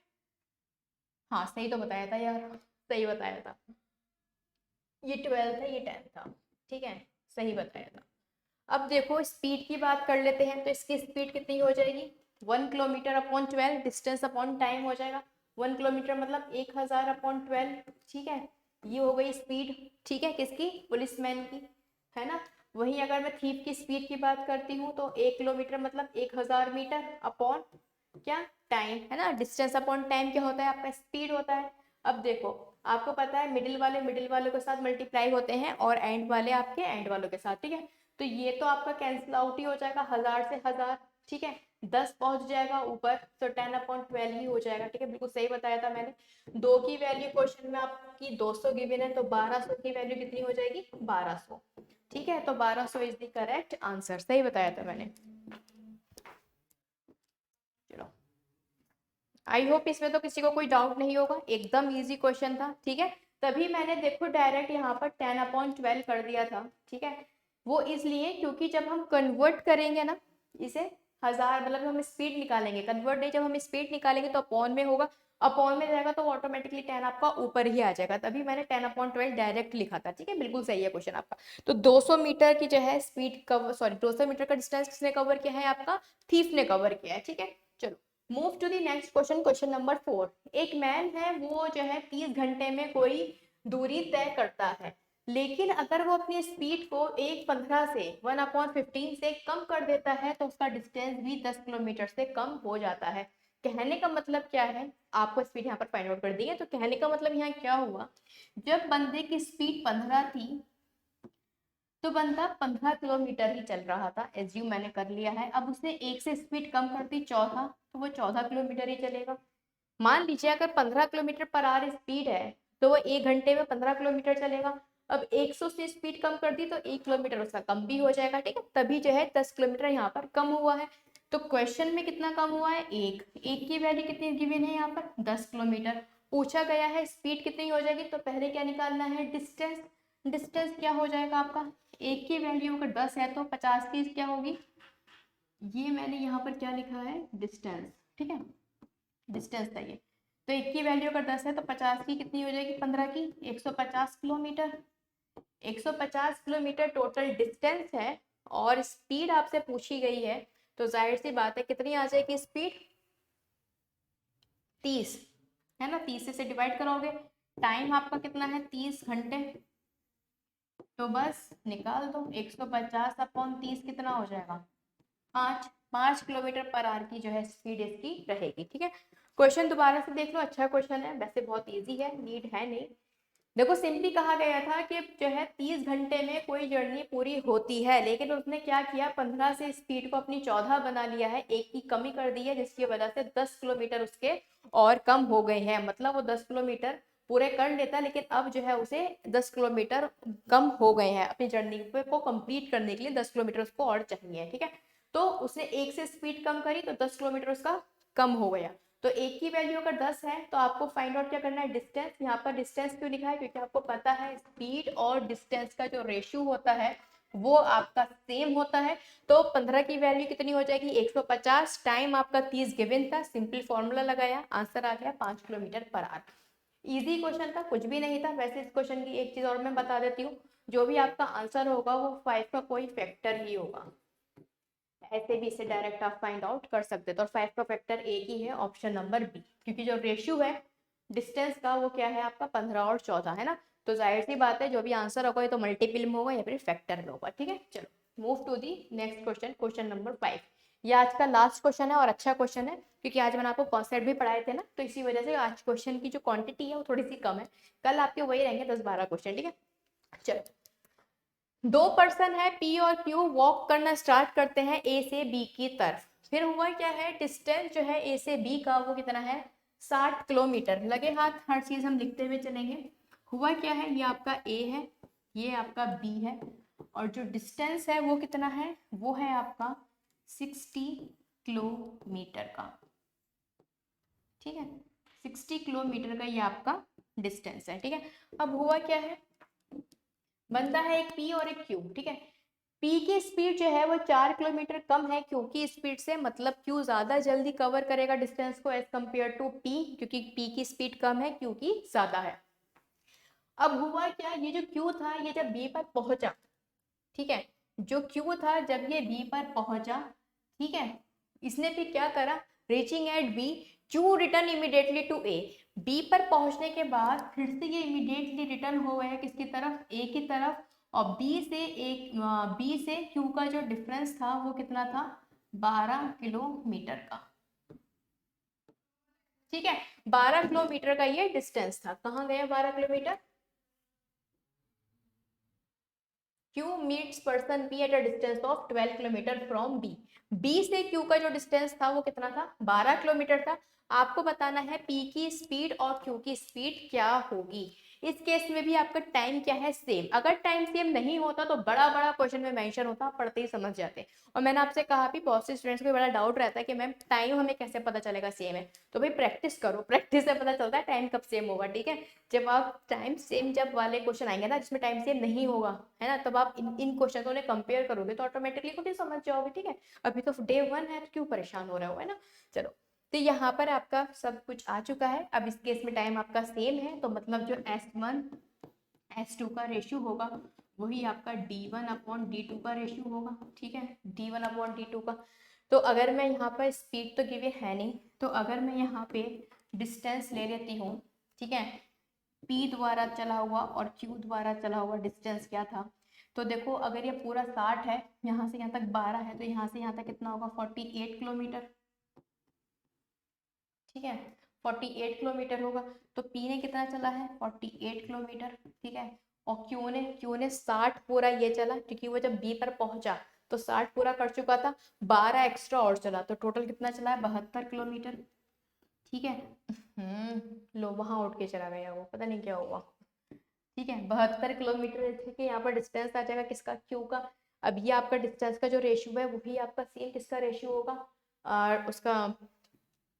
हाँ सही तो बताया था यार, सही बताया था। ये 12 था, ये 10 था, ठीक है, सही बताया था। अब देखो स्पीड की बात कर लेते हैं, तो इसकी स्पीड कितनी हो जाएगी, 1 kilometre upon 12, distance upon time हो जाएगा। 1 किलोमीटर मतलब 1000 अपॉन 12, ठीक है। ये हो गई स्पीड, ठीक है, किसकी, पुलिसमैन की, है ना। वहीं अगर मैं थीफ की स्पीड की बात करती हूँ, तो 1 किलोमीटर मतलब 1000 मीटर अपॉन क्या, टाइम, है ना। डिस्टेंस अपॉन टाइम क्या होता है, आपका स्पीड होता है। अब देखो, आपको पता है मिडिल वाले के साथ मल्टीप्लाई होते हैं और एंड वाले आपके एंड वालों के साथ, ठीक है। तो ये तो आपका कैंसिल आउट ही हो जाएगा, 1000 से 1000, ठीक है। 10 पहुंच जाएगा ऊपर, तो 10/12 ही हो जाएगा, ठीक है, बिल्कुल सही बताया था मैंने। 2 की वैल्यू क्वेश्चन में आपकी 200 गिवन है, तो 1200 की वैल्यू कितनी हो जाएगी, 1200, ठीक है। तो 1200 इज द करेक्ट आंसर, सही बताया था मैंने। चलो, आई होप इसमें तो किसी को कोई डाउट नहीं होगा, एकदम इजी क्वेश्चन था, ठीक है। तभी मैंने देखो डायरेक्ट यहाँ पर 10/12 कर दिया था, ठीक है। वो इसलिए क्योंकि जब हम कन्वर्ट करेंगे ना इसे, 1000 मतलब हम स्पीड निकालेंगे, कन्वर्ट नहीं, जब हम स्पीड निकालेंगे तो अपॉन में होगा, अपॉन में जाएगा तो ऑटोमेटिकली 10 आपका ऊपर ही आ जाएगा, तभी मैंने 10/12 डायरेक्ट लिखा था, ठीक है, बिल्कुल सही है क्वेश्चन आपका। तो 200 मीटर की जो है स्पीड कवर, सॉरी 200 मीटर का डिस्टेंस किसने कवर किया है, आपका थीफ ने कवर किया है, ठीक है। चलो move to the next question, question number 4। एक मैन है, वो जो है 30 घंटे में कोई दूरी तय करता है, लेकिन अगर वो अपनी स्पीड को 1:15 से 1/15 से कम कर देता है, तो उसका डिस्टेंस भी 10 किलोमीटर से कम हो जाता है। कहने का मतलब क्या है, आपको स्पीड यहाँ पर फाइंड आउट कर दी है, तो कहने का मतलब यहाँ क्या हुआ, जब बंदे की स्पीड 15 थी, तो बंदा 15 किलोमीटर ही चल रहा था, एज्यूम मैंने कर लिया है। अब उसने एक से स्पीड कम कर दी 14, तो वो 14 किलोमीटर ही चलेगा। मान लीजिए अगर 15 किलोमीटर पर आवर स्पीड है, तो वो 1 घंटे में 15 किलोमीटर चलेगा। अब 100 से स्पीड कम कर दी, तो 1 किलोमीटर उसका कम भी हो जाएगा, ठीक है, तभी जो है 10 किलोमीटर यहाँ पर कम हुआ है। तो क्वेश्चन में कितना कम हुआ है, एक की वैल्यू कितनी गिवन है यहाँ पर, 10 किलोमीटर। पूछा गया है स्पीड कितनी हो जाएगी, तो पहले क्या निकालना है, डिस्टेंस। डिस्टेंस क्या हो जाएगा आपका, एक की वैल्यू अगर 10 है तो 50 की क्या होगी, ये मैंने यहाँ पर क्या लिखा है, डिस्टेंस, ठीक है, डिस्टेंस था ये। तो एक की वैल्यू अगर 10 है, तो 50 की कितनी हो जाएगी, 15 की, 150 किलोमीटर। 150 किलोमीटर टोटल डिस्टेंस है, और स्पीड आपसे पूछी गई है, तो जाहिर सी बात है कितनी आ जाएगी स्पीड, 30, है ना। 30 से डिवाइड करोगे, टाइम आपका कितना है, 30 घंटे, तो बस निकाल दो, 150/30 कितना हो जाएगा, 5 किलोमीटर पर आवर की जो है स्पीड इसकी रहेगी, ठीक है। क्वेश्चन दोबारा से देख लो, अच्छा क्वेश्चन है, वैसे बहुत इजी है, नीड है नहीं। देखो सिंपली कहा गया था कि जो है 30 घंटे में कोई जर्नी पूरी होती है, लेकिन उसने क्या किया, 15 से स्पीड को अपनी 14 बना लिया है, एक की कमी कर दी है, जिसकी वजह से 10 किलोमीटर उसके और कम हो गए हैं। मतलब वो 10 किलोमीटर पूरे कर लेता, लेकिन अब जो है उसे 10 किलोमीटर कम हो गए हैं, अपनी जर्नी को कंप्लीट करने के लिए 10 किलोमीटर उसको और चाहिए, ठीक है। तो उसने एक से स्पीड कम करी, तो 10 किलोमीटर उसका कम हो गया। तो एक की वैल्यू अगर 10 है, तो आपको फाइंड आउट क्या करना है, डिस्टेंस। यहाँ पर डिस्टेंस क्यों लिखा है, क्योंकि आपको पता है स्पीड और डिस्टेंस का जो रेशियो होता है वो आपका सेम होता है। तो 15 की वैल्यू कितनी हो जाएगी, 150, टाइम आपका 30 गिवन था, सिंपल फॉर्मूला लगाया, आंसर आ गया 5 kilometre per hour. Easy question था, कुछ भी नहीं था। वैसे इस क्वेश्चन की एक चीज और मैं बता देती हूँ, जो भी आपका आंसर होगा वो 5 का कोई फैक्टर ही होगा, ऐसे भी इसे डायरेक्ट आप फाइंड आउट कर सकते थे। और 5 का फैक्टर एक ही है, ऑप्शन नंबर बी, क्योंकि जो रेशियो है डिस्टेंस का वो क्या है आपका, 15 और 14, है ना। तो जाहिर सी बात है जो भी आंसर होगा ये तो मल्टीपल में होगा या फिर फैक्टर में होगा, ठीक है। चलो move to the next question, question number 5। ये आज का लास्ट क्वेश्चन है और अच्छा क्वेश्चन है, क्योंकि आज मैंने आपको कॉन्सेप्ट भी पढ़ाए थे ना, तो इसी वजह से आज क्वेश्चन की जो क्वांटिटी है वो थोड़ी सी कम है। कल आपके वही रहेंगे 10-12 क्वेश्चन, ठीक है। चलो, 2 पर्सन है पी और क्यू वॉक करना स्टार्ट करते हैं ए से बी की तरफ। फिर हुआ क्या है, डिस्टेंस जो है ए से बी का वो कितना है, 60 किलोमीटर। लगे हाथ, हर चीज हम लिखते हुए चलेंगे। हुआ क्या है, ये आपका ए है, ये आपका बी है, और जो डिस्टेंस है वो कितना है, वो है आपका 60 किलोमीटर का। ठीक है, 60 किलोमीटर का ये आपका डिस्टेंस है। ठीक है, अब हुआ क्या है, बनता है एक पी और एक क्यू। ठीक है, पी की स्पीड जो है वो 4 किलोमीटर कम है क्यू की स्पीड से, मतलब क्यू ज्यादा जल्दी कवर करेगा डिस्टेंस को एज कंपेयर टू पी, क्योंकि पी की स्पीड कम है, क्यू की ज्यादा है। अब हुआ क्या, ये जो क्यू था ये जब बी पर पहुंचा, ठीक है, जो क्यू था जब ये बी पर पहुंचा, ठीक है, इसने फिर क्या करा, reaching at B, Q return immediately to A. B पर पहुंचने के बाद फिर से ये इमीडिएटली रिटर्न हो गया किसकी तरफ, ए की तरफ। और बी से क्यू का जो डिफरेंस था वो कितना था, 12 किलोमीटर का। ठीक है, 12 किलोमीटर का ये डिस्टेंस था। कहाँ गया 12 kilometre, Q meets person B at a distance of 12 kilometre from B। B से Q का जो डिस्टेंस था वो कितना था, 12 किलोमीटर था। आपको बताना है P की स्पीड और Q की स्पीड क्या होगी। इस केस में भी आपका टाइम क्या है, सेम। अगर टाइम सेम नहीं होता तो बड़ा बड़ा क्वेश्चन में मेंशन होता, आप पढ़ते ही समझ जाते। और मैंने आपसे कहा भी, बहुत से स्टूडेंट्स को बड़ा डाउट रहता है कि मैम टाइम हमें कैसे पता चलेगा सेम है। तो भाई प्रैक्टिस करो, प्रैक्टिस से पता चलता है टाइम कब सेम होगा। ठीक है, जब आप टाइम सेम जब वाले क्वेश्चन आएंगे ना जिसमें टाइम सेम नहीं होगा, है ना, तब आप इन क्वेश्चन को कंपेयर करोगे तो ऑटोमेटिकली खुद ही समझ जाओगे। ठीक है, अभी तो डे 1 है तो क्यों परेशान हो रहे हो, है ना। चलो, तो यहाँ पर आपका सब कुछ आ चुका है। अब इस केस में टाइम आपका सेम है, तो मतलब जो S1 S2 का रेशियो होगा वही आपका D1/D2 का रेशियो होगा। ठीक है, D1/D2 का। तो अगर मैं यहाँ पर स्पीड तो गिवे है नहीं, तो अगर मैं यहाँ पे डिस्टेंस ले लेती हूँ, ठीक है, P द्वारा चला हुआ और Q द्वारा चला हुआ डिस्टेंस क्या था, तो देखो अगर ये पूरा 60 है, यहाँ से यहाँ तक 12 है, तो यहाँ से यहाँ तक कितना होगा, 48 किलोमीटर। ठीक है, 48 किलोमीटर होगा। तो P ने कितना चला है, 48 किलोमीटर। ठीक है, और Q ने 60 पूरा ये चला, क्योंकि वो जब B पर पहुंचा तो 60 पूरा कर चुका था, 12 एक्स्ट्रा और चला, तो टोटल कितना चला है, 72 किलोमीटर। ठीक है, लो वहां उठ के चला गया वो, पता नहीं क्या हुआ। ठीक है, 72 किलोमीटर। ठीक है, यहाँ पर डिस्टेंस आ जाएगा किसका, क्यू का। अब ये आपका डिस्टेंस का जो रेशियो है वही आपका सेम किसका रेशियो होगा, और उसका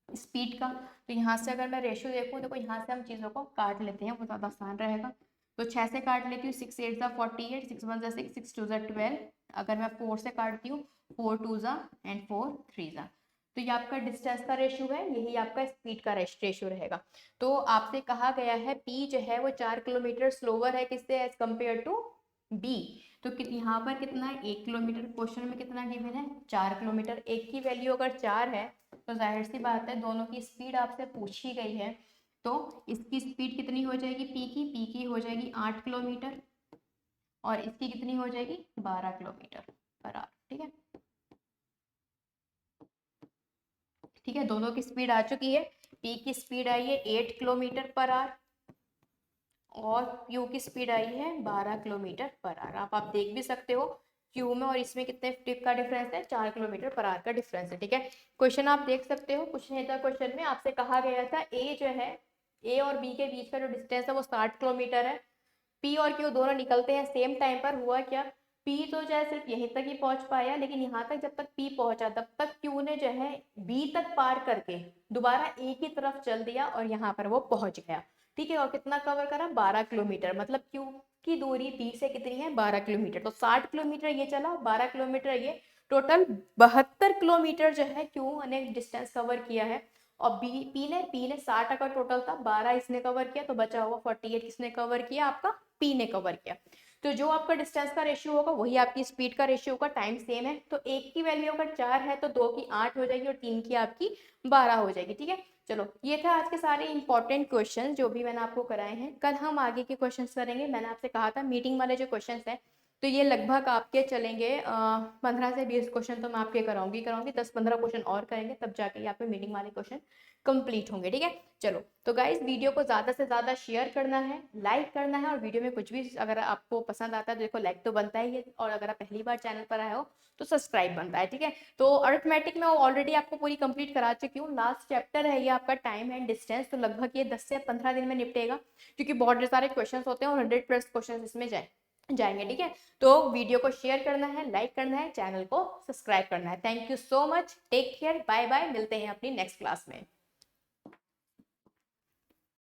स्पीड का। तो यहाँ से अगर मैं रेशियो देखूँ, देखो यहाँ से हम चीज़ों को काट लेते हैं, वो ज़्यादा आसान रहेगा। तो 6 से काट लेती हूँ, 6 8 ज़ा 48, 6 1 ज़ा 6, 6 2 ज़ा 12। अगर मैं 4 से काटती हूँ, 4 2 ज़ा एंड 4 3 ज़ा। तो ये आपका डिस्टेंस का रेशियो है, यही आपका स्पीड का रेशियो रहेगा। तो आपसे कहा गया है पी जो है वो 4 किलोमीटर स्लोवर है किससे, एज कम्पेयर टू बी। तो यहाँ पर कितना है, 1 किलोमीटर। क्वेश्चन में कितना गिवन है, 4 किलोमीटर। एक की वैल्यू अगर 4 है तो जाहिर सी बात है दोनों की स्पीड आपसे पूछी गई है, तो इसकी स्पीड कितनी हो जाएगी, पी की हो जाएगी 8 किलोमीटर, और इसकी कितनी हो जाएगी, 12 किलोमीटर पर आवर। ठीक है, ठीक है, दोनों की स्पीड आ चुकी है। पी की स्पीड आई है 8 किलोमीटर पर आवर, और क्यू की स्पीड आई है 12 किलोमीटर पर आवर। आप देख भी सकते हो क्यू में और इसमें कितने टिप का डिफरेंस है, 4 किलोमीटर पर आवर का डिफरेंस है। ठीक है, क्वेश्चन आप देख सकते हो, कुछ नहीं था क्वेश्चन में। आपसे कहा गया था ए जो है, ए और बी के बीच का जो डिस्टेंस है वो 60 किलोमीटर है। पी और क्यू दोनों निकलते हैं सेम टाइम पर। हुआ क्या, पी तो जो है सिर्फ यहीं तक ही पहुंच पाया, लेकिन यहाँ तक जब तक पी पहुंचा तब तक क्यू ने जो है बी तक पार करके दोबारा ए की तरफ चल दिया और यहाँ पर वो पहुंच गया। ठीक है, और कितना कवर करा, 12 किलोमीटर। मतलब क्यू की दूरी बी से कितनी है, 12 किलोमीटर। तो 60 किलोमीटर ये चला, 12 किलोमीटर ये, टोटल 72 किलोमीटर जो है क्यू ने डिस्टेंस कवर किया है। और पी ने 60 का टोटल था, 12 इसने कवर किया, तो बचा हुआ 48 किसने कवर किया, आपका पी ने कवर किया। तो जो आपका डिस्टेंस का रेशियो होगा वही आपकी स्पीड का रेशियो होगा, टाइम सेम है। तो एक की वैल्यू अगर 4 है तो 2 की 8 हो जाएगी और 3 की आपकी 12 हो जाएगी। ठीक है, चलो ये था आज के सारे इंपॉर्टेंट क्वेश्चन जो भी मैंने आपको कराए हैं। कल हम आगे के क्वेश्चंस करेंगे। मैंने आपसे कहा था मीटिंग वाले जो क्वेश्चंस हैं तो ये लगभग आपके चलेंगे 15 से 20 क्वेश्चन तो मैं आपके कराऊंगी 10-15 क्वेश्चन और करेंगे, तब जाके यहाँ पे मीनिंग वाले क्वेश्चन कंप्लीट होंगे। ठीक है, चलो तो गाइज वीडियो को ज़्यादा से ज़्यादा शेयर करना है, लाइक करना है, और वीडियो में कुछ भी अगर आपको पसंद आता है तो देखो लाइक तो बनता ही है, और अगर आप पहली बार चैनल पर आए हो तो सब्सक्राइब बनता है। ठीक है, तो अरिथमेटिक में ऑलरेडी आपको पूरी कंप्लीट करा चुकी हूँ, लास्ट चैप्टर है ये आपका टाइम एंड डिस्टेंस, तो लगभग ये 10 से 15 दिन में निपटेगा, क्योंकि बहुत सारे क्वेश्चन होते हैं और 100+ क्वेश्चन इसमें जाएंगे। ठीक है, तो वीडियो को शेयर करना है, लाइक करना है, चैनल को सब्सक्राइब करना है। Thank you so much, take care, bye bye, मिलते हैं अपनी नेक्स्ट क्लास में।